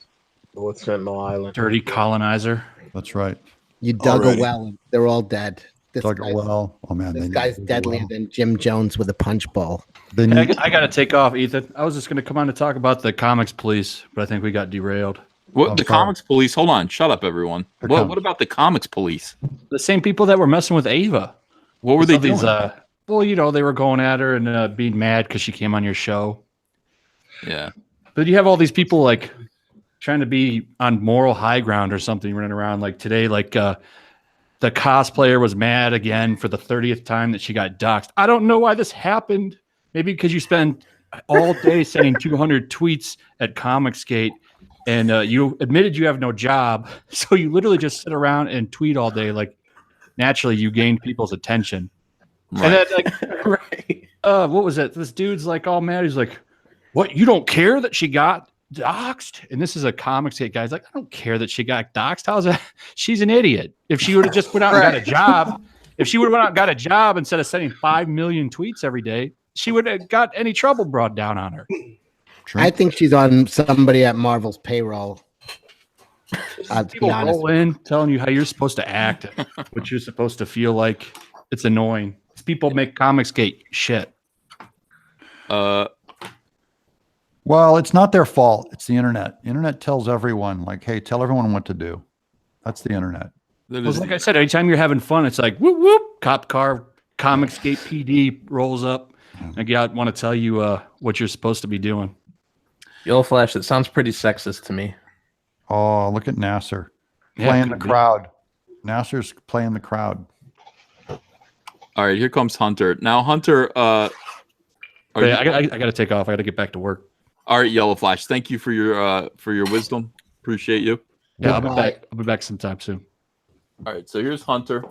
Speaker 3: North Sentinel Island.
Speaker 10: Dirty colonizer.
Speaker 6: That's right.
Speaker 13: You dug a well, and they're all dead.
Speaker 6: Dug a well. Oh man,
Speaker 13: This guy's deadlier than Jim Jones with a punch bowl.
Speaker 10: Hey, I got to take off, Ethan. I was just going to come on to talk about the comics police, but I think we got derailed.
Speaker 2: What the comics police? Hold on, shut up, everyone. What about the comics police?
Speaker 10: The same people that were messing with Ava.
Speaker 2: What were they doing?
Speaker 10: Well, you know, they were going at her and being mad because she came on your show.
Speaker 2: Yeah.
Speaker 10: But you have all these people like trying to be on moral high ground or something running around like today, like the cosplayer was mad again for the 30th time that she got doxxed. I don't know why this happened. Maybe because you spend all day sending 200 tweets at Comicsgate and you admitted you have no job. So you literally just sit around and tweet all day. Like naturally you gained people's attention. Right. And then like, what was it? This dude's like all mad. He's like, what? You don't care that she got doxxed? And this is a Comicsgate guy. He's like, I don't care that she got doxxed. How's that? She's an idiot. If she would have just went out and got a job, if she would have went out and got a job instead of sending 5 million tweets every day, she would have got any trouble brought down on her.
Speaker 6: True.
Speaker 13: I think she's on somebody at Marvel's payroll.
Speaker 10: People roll in telling you how you're supposed to act, what you're supposed to feel like. It's annoying. People make Comicsgate shit.
Speaker 6: Well, it's not their fault. It's the internet. The internet tells everyone, like, hey, tell everyone what to do. That's the internet.
Speaker 10: Well, like I said, anytime you're having fun, it's like, whoop, whoop, cop car, Comicsgate PD rolls up. Like, yeah, I want to tell you what you're supposed to be doing.
Speaker 11: Yellow Flash, it sounds pretty sexist to me.
Speaker 6: Oh, look at Nasser
Speaker 10: Yeah,
Speaker 6: playing the
Speaker 10: could be.
Speaker 6: crowd. Nasser's playing the crowd.
Speaker 2: All right, here comes Hunter. Now, Hunter,
Speaker 10: I got to take off. I got to get back to work.
Speaker 2: all right, Yellow Flash. Thank you for your wisdom. Appreciate you.
Speaker 10: Yeah, I'll be back. I'll be back sometime soon.
Speaker 2: All right, so here's Hunter.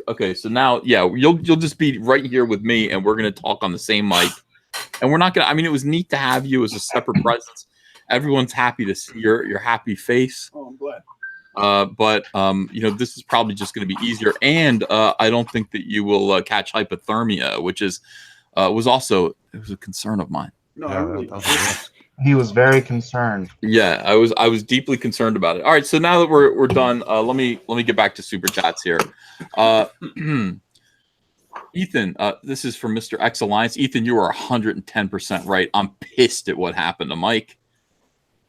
Speaker 2: Okay. So now, yeah, you'll just be right here with me, and we're gonna talk on the same mic. And we're not gonna. I mean, it was neat to have you as a separate presence. Everyone's happy to see your happy face.
Speaker 4: Oh, I'm glad.
Speaker 2: But you know, this is probably just going to be easier, and I don't think that you will catch hypothermia, which was also a concern of mine.
Speaker 4: No,
Speaker 6: Yeah,
Speaker 4: I really,
Speaker 5: He was very concerned.
Speaker 2: Yeah, I was deeply concerned about it. All right, so now that we're done, let me get back to super chats here. Ethan, this is from Mr. X Alliance. Ethan, you are 110% right. I'm pissed at what happened to Mike.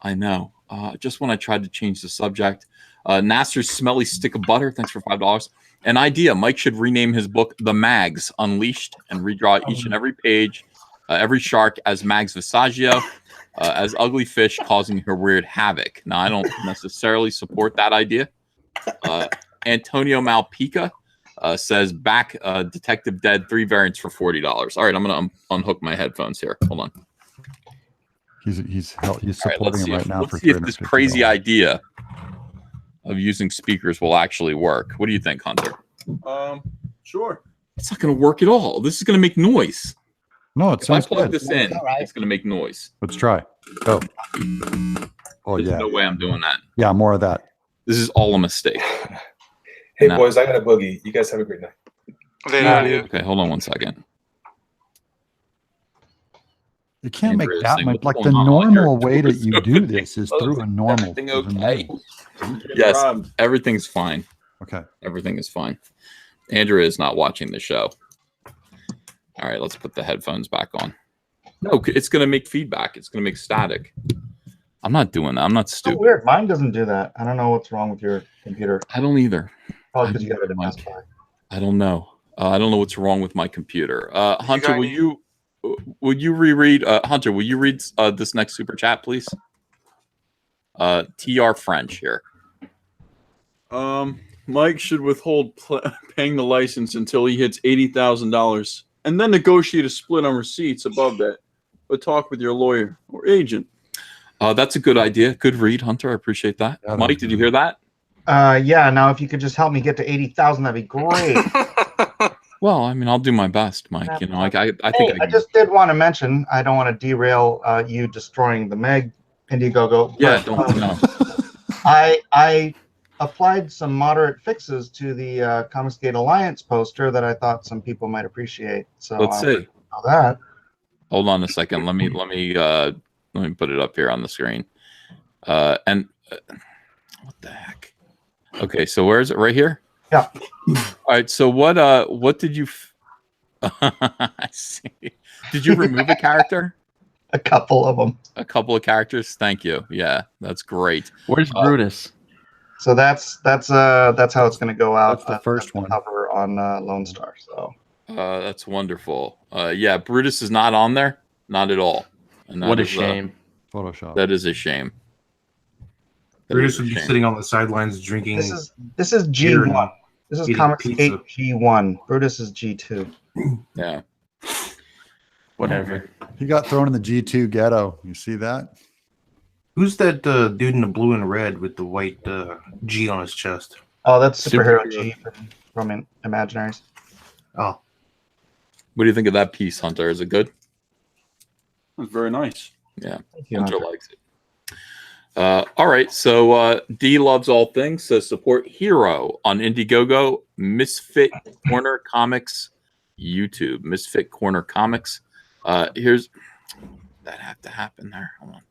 Speaker 2: I know. Just when I tried to change the subject. Nasser's smelly stick of butter. Thanks for $5. An idea. Mike should rename his book The Mags Unleashed and redraw each and every page, every shark as Mags Visaggio, as ugly fish causing her weird havoc. Now, I don't necessarily support that idea. Antonio Malpica says back Detective Dead 3 variants for $40. All right, I'm going to unhook my headphones here. Hold on.
Speaker 6: He's supporting
Speaker 2: right,
Speaker 6: him right now.
Speaker 2: Let's see if this crazy idea of using speakers will actually work. What do you think, Hunter?
Speaker 4: Sure.
Speaker 2: It's not going to work at all. This is going to make noise.
Speaker 6: No, it
Speaker 2: If I
Speaker 6: sounds
Speaker 2: plug
Speaker 6: good.
Speaker 2: this in, it's going to make noise.
Speaker 6: Let's try. Go. Oh
Speaker 2: There's
Speaker 6: yeah.
Speaker 2: no way I'm doing that.
Speaker 6: Yeah, more of that.
Speaker 2: This is all a mistake.
Speaker 12: Hey,
Speaker 2: No.
Speaker 12: boys, I got a boogie. You guys have a great night.
Speaker 2: Okay, hold on one second.
Speaker 6: You can't make
Speaker 2: Andrea's
Speaker 6: that
Speaker 2: saying,
Speaker 6: much.
Speaker 2: "What's
Speaker 6: Like
Speaker 2: going
Speaker 6: the
Speaker 2: on
Speaker 6: normal
Speaker 2: here?"
Speaker 6: way that you do this is through a normal.
Speaker 2: Everything okay? Yes, everything's fine.
Speaker 6: Okay.
Speaker 2: Everything is fine. Andrea is not watching the show. All right, let's put the headphones back on. No, it's going to make feedback. It's going to make static. I'm not doing that. I'm not
Speaker 5: So
Speaker 2: stupid.
Speaker 5: weird. Mine doesn't do that. I don't know what's wrong with your computer.
Speaker 2: I don't either.
Speaker 5: Probably because you got it in Best Buy.
Speaker 2: I don't know. I don't know what's wrong with my computer. Hunter, would you reread? Hunter, will you read this next super chat, please? TR French here.
Speaker 4: Mike should withhold paying the license until he hits $80,000, and then negotiate a split on receipts above that. But talk with your lawyer or agent.
Speaker 2: That's a good idea. Good read, Hunter. I appreciate that.
Speaker 6: Yeah,
Speaker 2: Mike, did you hear that?
Speaker 5: Yeah. Now, if you could just help me get to 80,000, that'd be great.
Speaker 2: Well, I mean, I'll do my best, Mike. You know, like I think
Speaker 5: I just did want to mention. I don't want to derail you destroying the Meg Indiegogo.
Speaker 2: Yeah,
Speaker 5: But,
Speaker 2: don't know.
Speaker 5: I applied some moderate fixes to the Comicsgate Alliance poster that I thought some people might appreciate. So
Speaker 2: Let's see.
Speaker 5: That.
Speaker 2: Hold on a second. Let me put it up here on the screen. What the heck? Okay, so where is it? Right here?
Speaker 5: Yeah.
Speaker 2: All right. So what did you? I see. Did you remove a character?
Speaker 5: A couple of them.
Speaker 2: A couple of characters. Thank you. Yeah, that's great.
Speaker 11: Where's Brutus?
Speaker 5: So that's how it's going to go out.
Speaker 6: That's the first one.
Speaker 5: Cover on Lone Star. So.
Speaker 2: That's wonderful. Yeah, Brutus is not on there. Not at all. And
Speaker 11: What a shame.
Speaker 6: Photoshop.
Speaker 2: That is a shame.
Speaker 7: Brutus would be sitting on the sidelines drinking.
Speaker 5: This is G1. This is Comicsgate G1. Brutus is G2.
Speaker 2: Yeah.
Speaker 11: Whatever.
Speaker 6: He got thrown in the G2 ghetto. You see that?
Speaker 7: Who's that dude in the blue and red with the white G on his chest?
Speaker 5: Oh, that's Superhero G from Imaginaries.
Speaker 7: Oh.
Speaker 2: What do you think of that piece, Hunter? Is it good?
Speaker 4: That's very nice.
Speaker 2: Yeah.
Speaker 5: you,
Speaker 2: Hunter
Speaker 5: Hunter.
Speaker 2: likes it. All right. So D loves all things. Says support Hero on Indiegogo, Misfit Corner Comics, YouTube, Misfit Corner Comics. Here's that have to happen there. Hold on.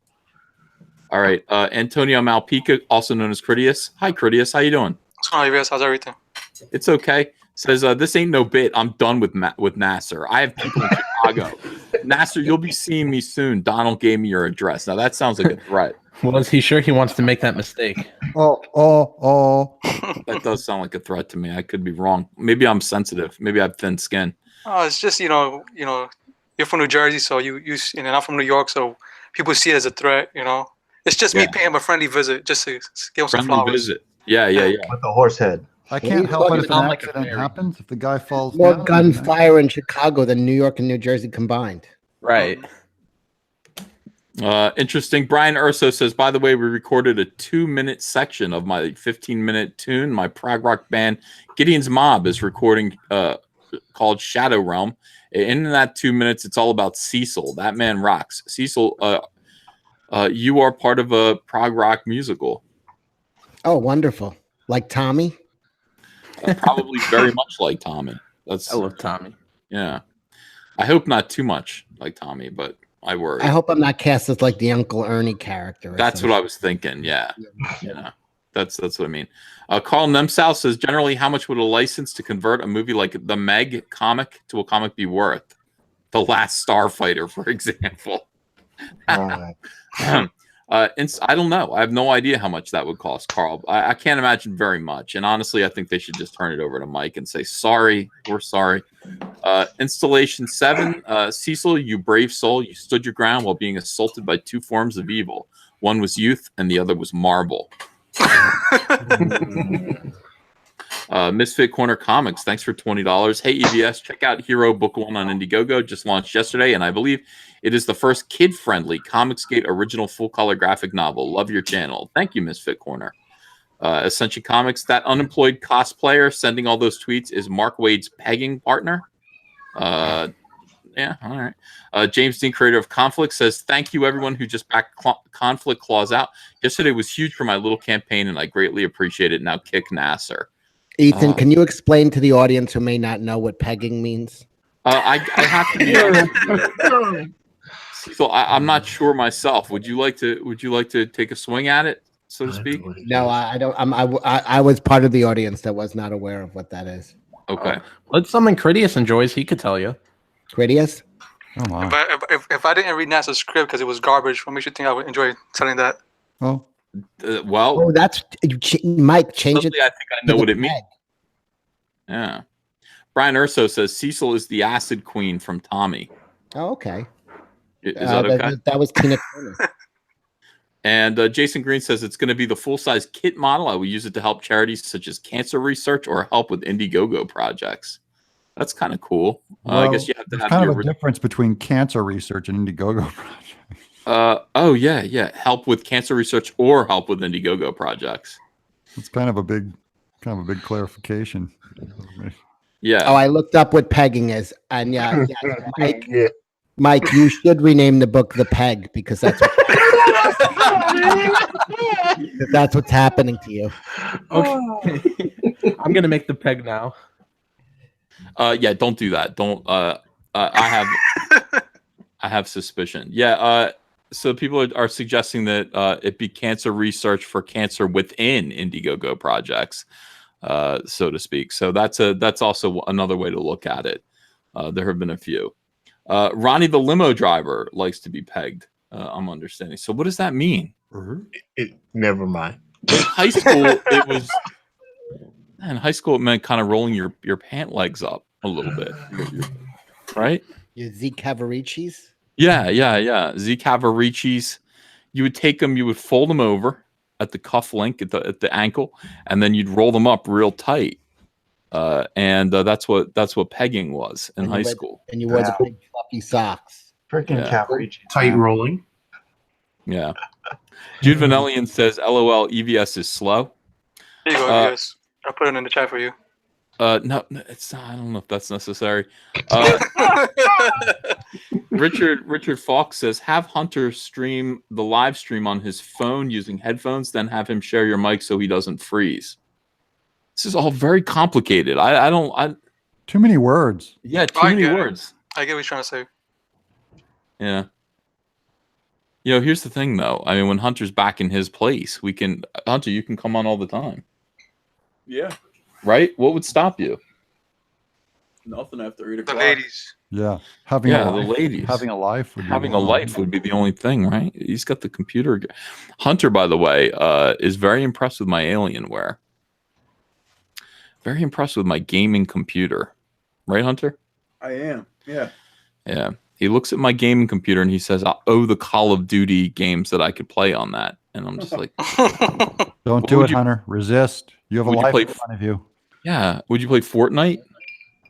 Speaker 2: All right. Antonio Malpica, also known as Critias. Hi, Critias. How you doing?
Speaker 14: What's going on, you guys? How's everything?
Speaker 2: It's okay. Says this ain't no bit. I'm done with Nasser. I have people in Chicago. Nasser, you'll be seeing me soon. Donald gave me your address. Now that sounds like a threat.
Speaker 11: Well, is he sure he wants to make that mistake?
Speaker 6: Oh.
Speaker 2: That does sound like a threat to me. I could be wrong. Maybe I'm sensitive. Maybe I have thin skin.
Speaker 14: Oh, it's just you're from New Jersey, so and I'm from New York, so people see it as a threat. It's just me paying him a friendly visit, just to give him some flowers.
Speaker 2: Visit. Yeah.
Speaker 5: With the horse head.
Speaker 6: I can't help it if an accident happens. If the guy falls
Speaker 13: More
Speaker 6: down.
Speaker 13: gunfire in Chicago than New York and New Jersey combined.
Speaker 11: Right.
Speaker 2: Interesting. Brian Urso says, by the way, we recorded a 2-minute section of my 15-minute tune. My prog rock band Gideon's Mob is recording called Shadow Realm. In that 2 minutes, it's all about Cecil. That man rocks. Cecil, you are part of a prog rock musical.
Speaker 13: Oh, wonderful. Like Tommy?
Speaker 2: Probably very much like Tommy.
Speaker 11: I love Tommy.
Speaker 2: Yeah. I hope not too much like Tommy, but I worry.
Speaker 13: I hope I'm not cast as like the Uncle Ernie character.
Speaker 2: That's what I was thinking. Yeah. That's what I mean. Carl Nemsau says, generally, how much would a license to convert a movie like the Meg comic to a comic be worth? The Last Starfighter, for example. I don't know. I have no idea how much that would cost, Carl. I can't imagine very much. And honestly, I think they should just turn it over to Mike and say, sorry, we're sorry. Installation 7, Cecil, you brave soul, you stood your ground while being assaulted by 2 forms of evil. One was youth and the other was marble. Misfit Corner Comics, thanks for $20. Hey, EBS, check out Hero Book 1 on Indiegogo. Just launched yesterday, and I believe it is the first kid-friendly Comicsgate original full-color graphic novel. Love your channel. Thank you, Misfit Corner. Ascension Comics, that unemployed cosplayer sending all those tweets is Mark Wade's pegging partner. Yeah, all right. James Dean, creator of Conflict, says, thank you, everyone who just backed Conflict Claws out. Yesterday was huge for my little campaign, and I greatly appreciate it. Now kick Nasser.
Speaker 13: Ethan, can you explain to the audience who may not know what pegging means?
Speaker 2: I have to be honest. So I'm not sure myself. Would you like to take a swing at it, so to speak?
Speaker 13: No, I don't. I was part of the audience that was not aware of what that is.
Speaker 2: Okay.
Speaker 11: Let's summon Critias enjoys. He could tell you.
Speaker 13: Critias?
Speaker 6: Oh my.
Speaker 14: If I didn't read NASA's script because it was garbage, what makes you think I would enjoy telling that?
Speaker 6: Oh.
Speaker 2: Well.
Speaker 13: Oh, that's Mike. Change it.
Speaker 2: I think I know what it means. Yeah. Brian Urso says Cecil is the acid queen from Tommy.
Speaker 13: Oh, okay.
Speaker 2: Is that okay?
Speaker 13: That was Tina Turner.
Speaker 2: And Jason Green says it's going to be the full-size kit model. I will use it to help charities such as cancer research or help with Indiegogo projects. That's kind of cool.
Speaker 6: Well,
Speaker 2: I guess you have to have
Speaker 6: kind of a difference between cancer research and Indiegogo projects.
Speaker 2: Oh yeah. Help with cancer research or help with Indiegogo projects.
Speaker 6: It's kind of a big clarification.
Speaker 2: Yeah.
Speaker 13: Oh, I looked up what pegging is, and yeah, Mike,
Speaker 3: Yeah.
Speaker 13: Mike, you should rename the book "The Peg" because that's that's what's happening to you.
Speaker 11: Okay. I'm gonna make the peg now.
Speaker 2: Yeah, don't do that. Don't. I have suspicion. Yeah. So people are suggesting that it be cancer research for cancer within Indiegogo projects, so to speak. So that's also another way to look at it. There have been a few. Ronnie the limo driver likes to be pegged. I'm understanding. So what does that mean?
Speaker 3: Never mind.
Speaker 2: In high school, it was. In high school, it meant kind of rolling your pant legs up a little bit, right?
Speaker 13: Your Z Cavaricis?
Speaker 2: Yeah. Z Cavaricis. You would take them, you would fold them over at the cuff link at the ankle, and then you'd roll them up real tight. And that's what pegging was in high school.
Speaker 13: And you wore the big fluffy socks.
Speaker 5: Freaking Cavaricis.
Speaker 7: Tight rolling.
Speaker 2: Yeah. Jude Vanellian says, "LOL, EVS is slow."
Speaker 14: Here you go, guys. I'll put it in the chat for you.
Speaker 2: No, it's not. I don't know if that's necessary. Richard Falk says, have Hunter stream the live stream on his phone using headphones, then have him share your mic so he doesn't freeze. This is all very complicated. I don't.
Speaker 6: Too many words.
Speaker 2: Yeah, too many words.
Speaker 14: I get what you're trying to say.
Speaker 2: Yeah. You know, here's the thing, though. I mean, when Hunter's back in his place, Hunter, you can come on all the time.
Speaker 4: Yeah.
Speaker 2: Right? What would stop you?
Speaker 4: Nothing after 8 o'clock.
Speaker 14: The ladies.
Speaker 6: Yeah.
Speaker 2: The ladies.
Speaker 6: Having a life
Speaker 2: would be the only thing, right? He's got the computer. Hunter, by the way, is very impressed with my Alienware. Very impressed with my gaming computer. Right, Hunter?
Speaker 4: I am. Yeah.
Speaker 2: Yeah. He looks at my gaming computer and he says, the Call of Duty games that I could play on that. And I'm just like,
Speaker 6: don't do it, Hunter. Resist. You have a life in front of you.
Speaker 2: Yeah. Would you play Fortnite?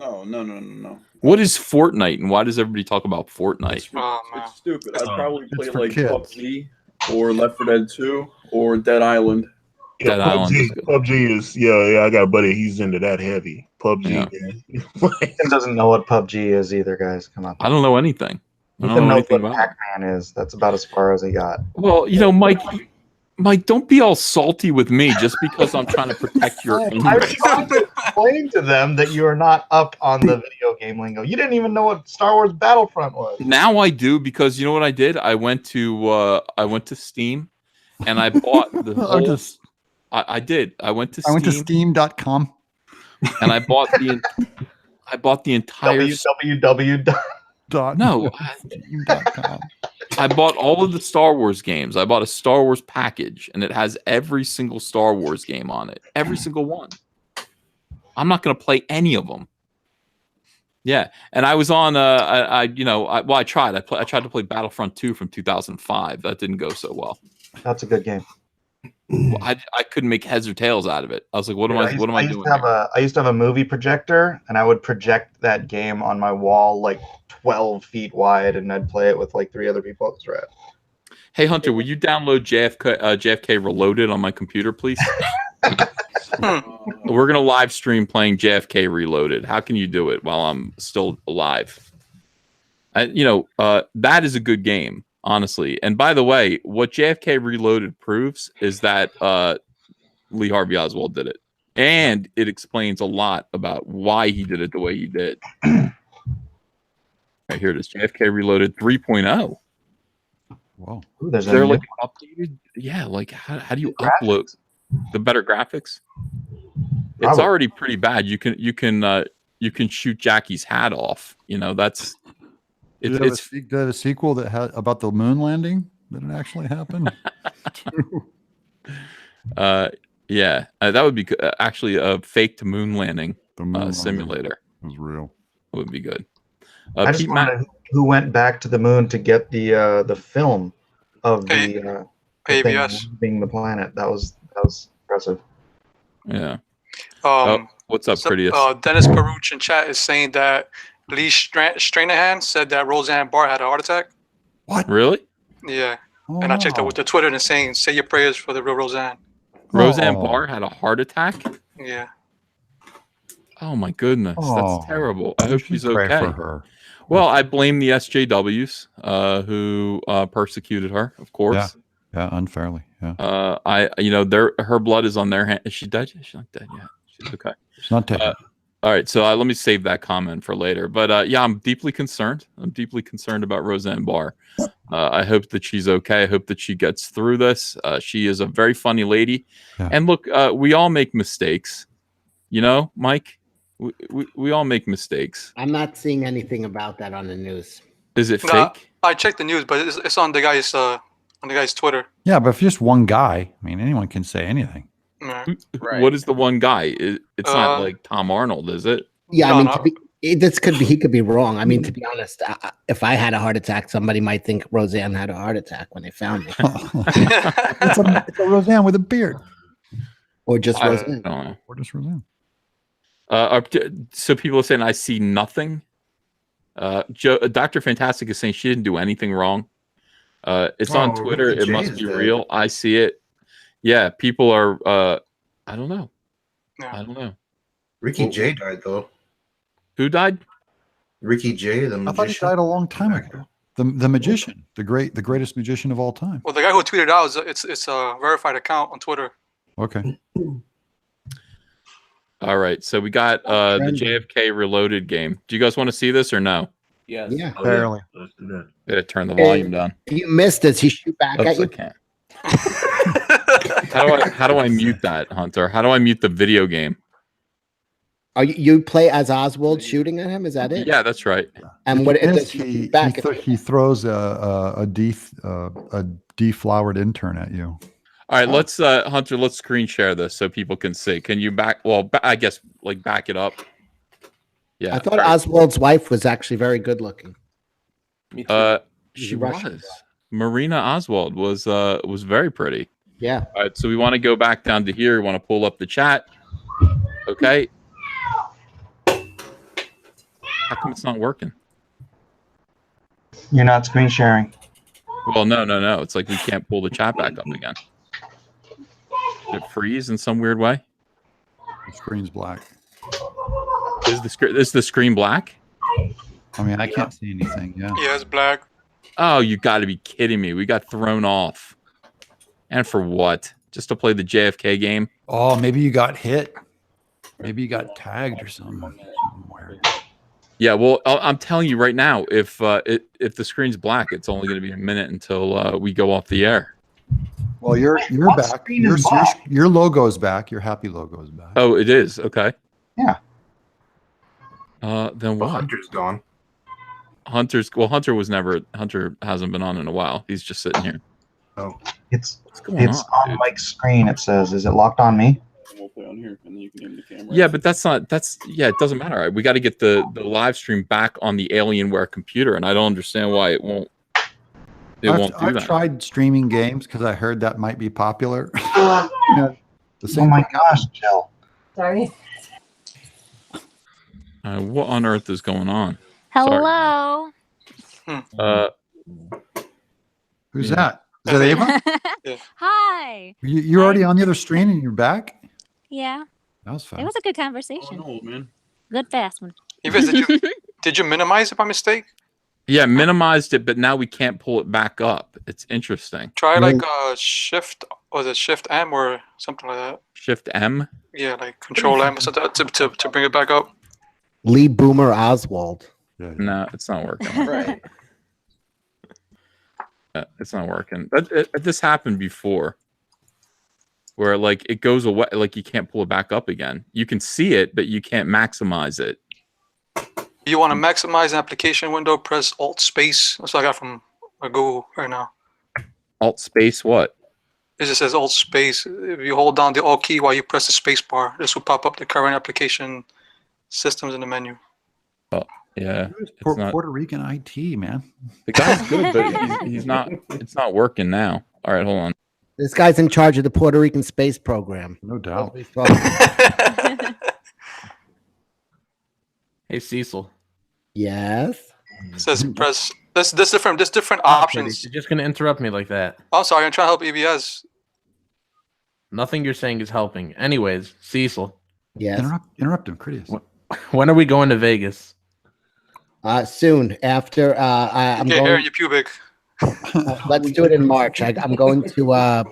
Speaker 4: Oh, no.
Speaker 2: What is Fortnite and why does everybody talk about Fortnite?
Speaker 4: It's stupid. I'd probably play
Speaker 6: for
Speaker 4: like
Speaker 6: kids.
Speaker 4: PUBG or Left 4 Dead 2 or Dead Island.
Speaker 3: Yeah, PUBG is I got a buddy. He's into that heavy. PUBG.
Speaker 5: Ethan doesn't know what PUBG is either, guys. Come on.
Speaker 2: I don't know anything.
Speaker 5: Ethan knows what Pac-Man is. That's about as far as he got.
Speaker 2: Well, Mike, don't be all salty with me just because I'm trying to protect your
Speaker 5: I
Speaker 2: interest.
Speaker 5: tried to explain to them that you are not up on the video game lingo. You didn't even know what Star Wars Battlefront was.
Speaker 2: Now I do because you know what I did? I went to Steam and I bought the whole. I did. I went to
Speaker 6: Steam.com
Speaker 2: and I bought the entire
Speaker 5: www.
Speaker 2: No.
Speaker 6: Steam.com.
Speaker 2: I bought all of the Star Wars games. I bought a Star Wars package, and it has every single Star Wars game on it. Every single one. I'm not going to play any of them. Yeah, and I was on. I tried. I tried to play Battlefront 2 from 2005. That didn't go so well.
Speaker 5: That's a good game.
Speaker 2: I couldn't make heads or tails out of it. I was like, what am I doing?
Speaker 5: I used to have a movie projector, and I would project that game on my wall like 12 feet wide, and I'd play it with like 3 other people. It was rad.
Speaker 2: Hey Hunter, will you download JFK Reloaded on my computer, please? We're gonna live stream playing JFK Reloaded. How can you do it while I'm still alive? That is a good game, honestly. And by the way, what JFK Reloaded proves is that Lee Harvey Oswald did it, and it explains a lot about why he did it the way he did. Right, here it is, JFK Reloaded 3.0.
Speaker 6: Whoa.
Speaker 2: They're like updated. Yeah, like how do you upload the better graphics? It's already pretty bad. You can shoot Jackie's hat off. It's
Speaker 6: did it have a sequel that had about the moon landing? Did it actually happen?
Speaker 2: Yeah, that would be actually a faked moon landing simulator.
Speaker 6: It was real.
Speaker 2: It would be good.
Speaker 5: I just wondered who went back to the moon to get the film of the
Speaker 14: ABS
Speaker 5: being the planet. That was impressive.
Speaker 2: Yeah. What's up, Prettiest?
Speaker 14: Dennis Baruch in chat is saying that Lee Stranahan said that Roseanne Barr had a heart attack.
Speaker 6: What?
Speaker 2: Really?
Speaker 14: Yeah. And I checked out with the Twitter and it's saying, "Say your prayers for the real Roseanne."
Speaker 2: Roseanne
Speaker 6: Oh.
Speaker 2: Barr had a heart attack.
Speaker 14: Yeah.
Speaker 2: Oh my goodness, that's terrible. I hope she's
Speaker 6: pray
Speaker 2: okay.
Speaker 6: for her.
Speaker 2: Well, I blame the SJWs who persecuted her, of course.
Speaker 6: Yeah, unfairly. Yeah.
Speaker 2: Her blood is on their hand. Is she dead? She's not dead yet. She's okay.
Speaker 6: She's not dead.
Speaker 2: All right, so let me save that comment for later. But yeah, I'm deeply concerned. I'm deeply concerned about Roseanne Barr. I hope that she's okay. I hope that she gets through this. She is a very funny lady.
Speaker 6: Yeah.
Speaker 2: And look, we all make mistakes. You know, Mike, we all make mistakes.
Speaker 13: I'm not seeing anything about that on the news.
Speaker 2: Is it
Speaker 14: Nah,
Speaker 2: fake?
Speaker 14: I checked the news, but it's on the guy's Twitter.
Speaker 6: Yeah, but if just one guy, I mean, anyone can say anything.
Speaker 2: What is the one guy? It's not like Tom Arnold, is it?
Speaker 13: Yeah, I mean, he could be wrong. I mean, to be honest, if I had a heart attack, somebody might think Roseanne had a heart attack when they found me.
Speaker 6: It's a Roseanne with a beard.
Speaker 13: Or just Roseanne.
Speaker 6: Or just Roseanne.
Speaker 2: So people are saying I see nothing. Dr. Fantastic is saying she didn't do anything wrong. It's on Twitter.
Speaker 7: Ricky
Speaker 2: It
Speaker 7: Jay
Speaker 2: must
Speaker 7: is
Speaker 2: be
Speaker 7: dead.
Speaker 2: real. I see it. Yeah, people are. I don't know. I don't know.
Speaker 7: Ricky Jay died though.
Speaker 2: Who died?
Speaker 7: Ricky Jay, the magician.
Speaker 6: I thought he died a long time ago. The magician, the greatest magician of all time.
Speaker 14: Well, the guy who tweeted out it's a verified account on Twitter.
Speaker 6: Okay.
Speaker 2: All right, so we got the JFK Reloaded game. Do you guys want to see this or no?
Speaker 11: Yes.
Speaker 13: Yeah.
Speaker 3: Barely. Let's do that.
Speaker 2: Gotta turn the volume down.
Speaker 13: If you missed this, he shoot back
Speaker 2: Oops,
Speaker 13: at you.
Speaker 2: I can't. How do I mute that, Hunter? How do I mute the video game?
Speaker 13: Are you play as Oswald shooting at him? Is that it?
Speaker 2: Yeah, that's right.
Speaker 13: And what it does
Speaker 6: he,
Speaker 13: back?
Speaker 6: he throws a deflowered intern at you.
Speaker 2: All right, let's Hunter, let's screen share this so people can see. Can you I guess back it up. Yeah.
Speaker 13: I thought Oswald's wife was actually very good looking.
Speaker 2: She was. Marina Oswald was very pretty.
Speaker 13: Yeah.
Speaker 2: All right, so we want to go back down to here. We want to pull up the chat. Okay. How come it's not working?
Speaker 5: You're not screen sharing.
Speaker 2: Well, no. It's like we can't pull the chat back up again. Did it freeze in some weird way?
Speaker 6: The screen's black.
Speaker 2: Is the screen black?
Speaker 6: I mean, I can't see anything. Yeah.
Speaker 14: Yeah, it's black.
Speaker 2: Oh, you got to be kidding me. We got thrown off. And for what? Just to play the JFK game?
Speaker 6: Oh, maybe you got hit. Maybe you got tagged or something.
Speaker 2: Yeah, well, I'm telling you right now, if the screen's black, it's only going to be a minute until we go off the air.
Speaker 6: Well, you're back. Your logo is back. Your happy logo is back.
Speaker 2: Oh, it is? Okay.
Speaker 5: Yeah.
Speaker 2: Then what?
Speaker 7: Hunter's gone.
Speaker 2: Hunter hasn't been on in a while. He's just sitting here.
Speaker 7: Oh.
Speaker 5: It's
Speaker 2: going
Speaker 5: on
Speaker 2: dude?
Speaker 5: Mike's screen. It says, "Is it locked on me?"
Speaker 4: We'll play on here, and then you can aim the camera.
Speaker 2: Yeah, but it doesn't matter. Right? We got to get the live stream back on the Alienware computer, and I don't understand why it won't.
Speaker 6: I've tried streaming games because I heard that might be popular.
Speaker 5: Oh my gosh, Jill.
Speaker 15: Sorry.
Speaker 2: What on earth is going on?
Speaker 8: Hello.
Speaker 6: Who's that? Is that Ava?
Speaker 8: Hi.
Speaker 6: You're already on the other screen and you're back?
Speaker 8: Yeah.
Speaker 6: That was fast.
Speaker 8: It was a good conversation.
Speaker 4: old man.
Speaker 8: Good fast one.
Speaker 14: Did you minimize it by mistake?
Speaker 2: Yeah, minimized it, but now we can't pull it back up. It's interesting.
Speaker 14: Try like Shift, or the Shift M or something like that.
Speaker 2: Shift M?
Speaker 14: Yeah, like Control M or something to bring it back up.
Speaker 13: Lee Boomer Oswald.
Speaker 2: No, it's not working.
Speaker 11: Right.
Speaker 2: It's not working. This happened before, where like it goes away, like you can't pull it back up again. You can see it, but you can't maximize it.
Speaker 14: You want to maximize an application window, press Alt Space. That's what I got from Google right now.
Speaker 2: Alt Space what?
Speaker 14: It just says Alt Space. If you hold down the Alt key while you press the space bar, this will pop up the current application systems in the menu.
Speaker 2: Oh, yeah.
Speaker 6: Puerto Rican IT, man.
Speaker 2: The guy's good, but he's not. It's not working now. All right, hold on.
Speaker 13: This guy's in charge of the Puerto Rican space program.
Speaker 6: No doubt.
Speaker 11: Hey, Cecil.
Speaker 13: Yes.
Speaker 14: It says press. There's different options.
Speaker 11: You're just gonna interrupt me like that.
Speaker 14: I'm sorry, I'm trying to help EBS.
Speaker 11: Nothing you're saying is helping. Anyways, Cecil.
Speaker 13: Yes.
Speaker 6: Interrupt him, Critias.
Speaker 11: When are we going to Vegas?
Speaker 13: Soon after I'm
Speaker 14: Get hair
Speaker 13: going.
Speaker 14: in your pubic.
Speaker 13: Let's do it in March. I'm going to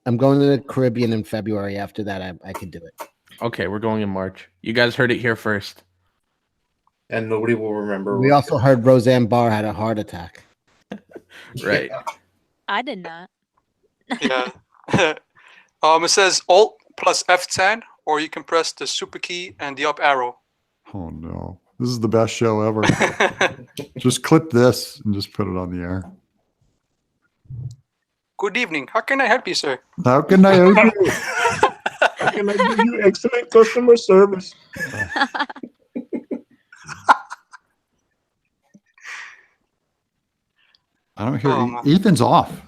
Speaker 13: the Caribbean in February. After that, I could do it.
Speaker 11: Okay, we're going in March. You guys heard it here first.
Speaker 7: And nobody will remember.
Speaker 13: We also heard Roseanne Barr had a heart attack.
Speaker 11: Right.
Speaker 8: I did not.
Speaker 14: Yeah. It says Alt plus F10, or you can press the super key and the up arrow.
Speaker 6: Oh no. This is the best show ever. Just clip this and just put it on the air.
Speaker 14: Good evening. How can I help you, sir?
Speaker 6: How can I help you?
Speaker 3: How can I give you excellent customer service?
Speaker 6: I don't hear.
Speaker 14: Oh,
Speaker 6: Ethan's off.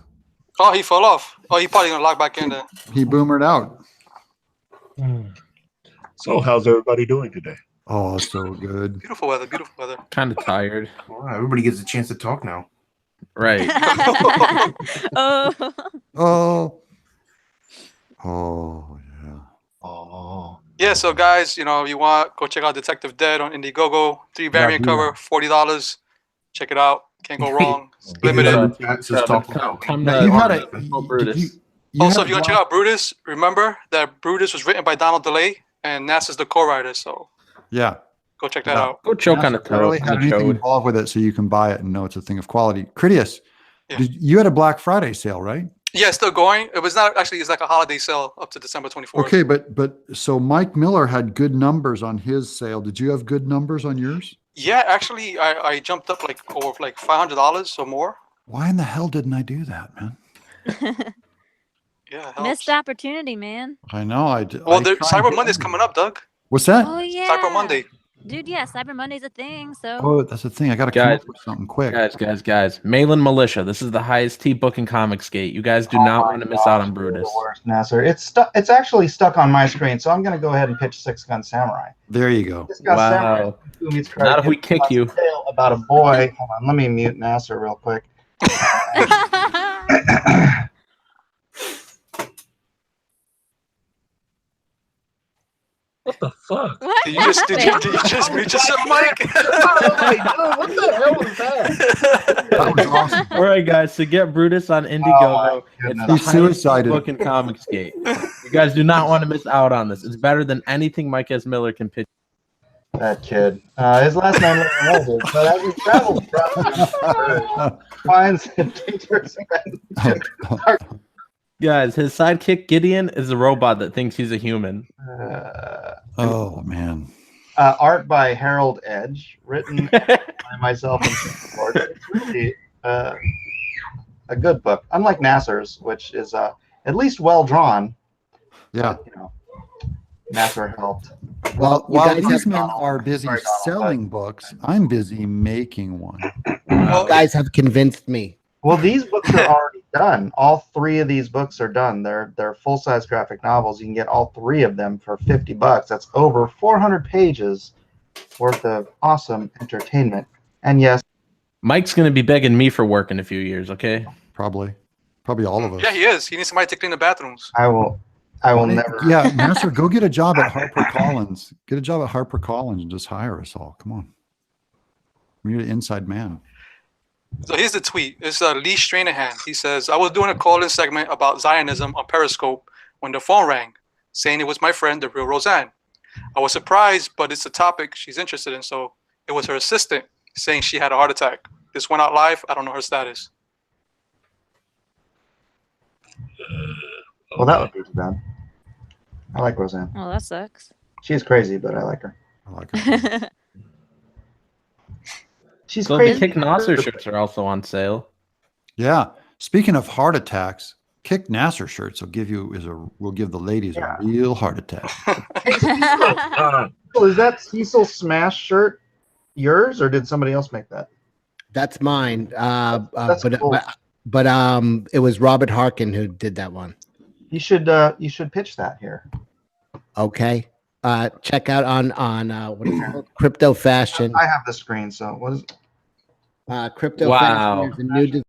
Speaker 14: Oh, he fell off. Oh, he probably gonna log back in there.
Speaker 6: He boomered out.
Speaker 3: So, how's everybody doing today?
Speaker 6: Oh, so good.
Speaker 14: Beautiful weather. Beautiful weather.
Speaker 11: Kind of tired.
Speaker 7: Wow, everybody gets a chance to talk now.
Speaker 11: Right.
Speaker 8: Oh.
Speaker 6: Oh. Oh yeah.
Speaker 3: Oh.
Speaker 14: Yeah, so guys, you know, you want go check out Detective Dead on Indiegogo. 3 variant
Speaker 6: do
Speaker 14: cover, $40. Check it out. Can't go wrong. It's limited.
Speaker 11: Come
Speaker 6: Now,
Speaker 11: to
Speaker 6: you had a.
Speaker 11: Brutus.
Speaker 14: Also, if you want to check out Brutus, remember that Brutus was written by Donald DeLay and NASA's the co-writer. So
Speaker 6: Yeah.
Speaker 14: go check that out.
Speaker 11: Go choke on the toe.
Speaker 6: Really have anything involved with it, so you can buy it and know it's a thing of quality. Critias,
Speaker 14: Yeah.
Speaker 6: you had a Black Friday sale, right?
Speaker 14: Yeah, still going. It was not actually. It's like a holiday sale up to December 24th.
Speaker 6: Okay, but so Mike Miller had good numbers on his sale. Did you have good numbers on yours?
Speaker 14: Yeah, actually, I jumped up like over like $500 or more.
Speaker 6: Why in the hell didn't I do that, man?
Speaker 14: Yeah,
Speaker 8: Missed opportunity, man.
Speaker 6: I know.
Speaker 14: Well, Cyber Monday's coming up, Doug.
Speaker 6: What's that?
Speaker 8: Oh yeah.
Speaker 14: Cyber Monday.
Speaker 8: Dude, yeah, Cyber Monday's a thing. So.
Speaker 6: Oh, that's the thing. I got to come up with something quick.
Speaker 11: Guys. Malin Militia. This is the highest T book in Comicsgate. You guys do not want to miss out on Brutus.
Speaker 5: The worst, Nasser. It's actually stuck on my screen, so I'm gonna go ahead and pitch Six Gun Samurai.
Speaker 6: There you go.
Speaker 11: Wow. Not if we kick you.
Speaker 5: Tale about a boy. Hold on, let me mute Nasser real quick.
Speaker 3: What the fuck?
Speaker 8: What?
Speaker 14: Did you just mute yourself, Mike?
Speaker 3: What the hell was that?
Speaker 6: That was awesome.
Speaker 11: All right, guys. So get Brutus on Indiegogo. It's the
Speaker 6: He's
Speaker 11: highest
Speaker 6: suicided.
Speaker 11: book in Comicsgate. You guys do not want to miss out on this. It's better than anything Mike S. Miller can pitch.
Speaker 5: That kid. His last name was Elder, but as he travels finds dangerous
Speaker 11: Guys, his sidekick Gideon is a robot that thinks he's a human.
Speaker 6: Oh man.
Speaker 5: Art by Harold Edge, written by myself and Lord. It's really a good book, unlike Nasser's, which is at least well drawn.
Speaker 6: Yeah.
Speaker 5: But, you know, Nasser helped.
Speaker 6: Well,
Speaker 13: you
Speaker 6: while
Speaker 13: guys
Speaker 6: these
Speaker 13: have-
Speaker 6: men are busy selling books, I'm busy making one.
Speaker 13: You guys have convinced me.
Speaker 5: Well, these books are already done. All 3 of these books are done. They're full-size graphic novels. You can get all 3 of them for $50. That's over 400 pages worth of awesome entertainment. And yes,
Speaker 11: Mike's going to be begging me for work in a few years, okay?
Speaker 6: Probably all of us.
Speaker 14: Yeah, he is. He needs somebody to clean the bathrooms.
Speaker 5: I will never.
Speaker 6: Yeah, Nasser, go get a job at HarperCollins. Get a job at HarperCollins and just hire us all. Come on. We need an inside man.
Speaker 14: So here's the tweet. It's Lee Stranahan. He says, I was doing a call-in segment about Zionism on Periscope when the phone rang, saying it was my friend, the real Roseanne. I was surprised, but it's a topic she's interested in, so it was her assistant saying she had a heart attack. This went out live. I don't know her status.
Speaker 5: Well, that would be too bad. I like Roseanne.
Speaker 8: Oh, that sucks.
Speaker 5: She's crazy, but I like her.
Speaker 6: I like her.
Speaker 5: She's
Speaker 11: So
Speaker 5: crazy.
Speaker 11: the Kick Nasser shirts are also on sale.
Speaker 6: Yeah. Speaking of heart attacks, Kick Nasser shirts will give the ladies a real heart attack.
Speaker 5: Is that Cecil Smash shirt yours, or did somebody else make that?
Speaker 13: That's mine.
Speaker 5: That's
Speaker 13: but
Speaker 5: cool.
Speaker 13: it was Robert Harkin who did that one.
Speaker 5: You should pitch that here.
Speaker 13: Okay. Check out on what is it called? Crypto Fashion.
Speaker 5: I have the screen, so what is
Speaker 13: Crypto
Speaker 11: Wow.
Speaker 13: Fashion. There's a new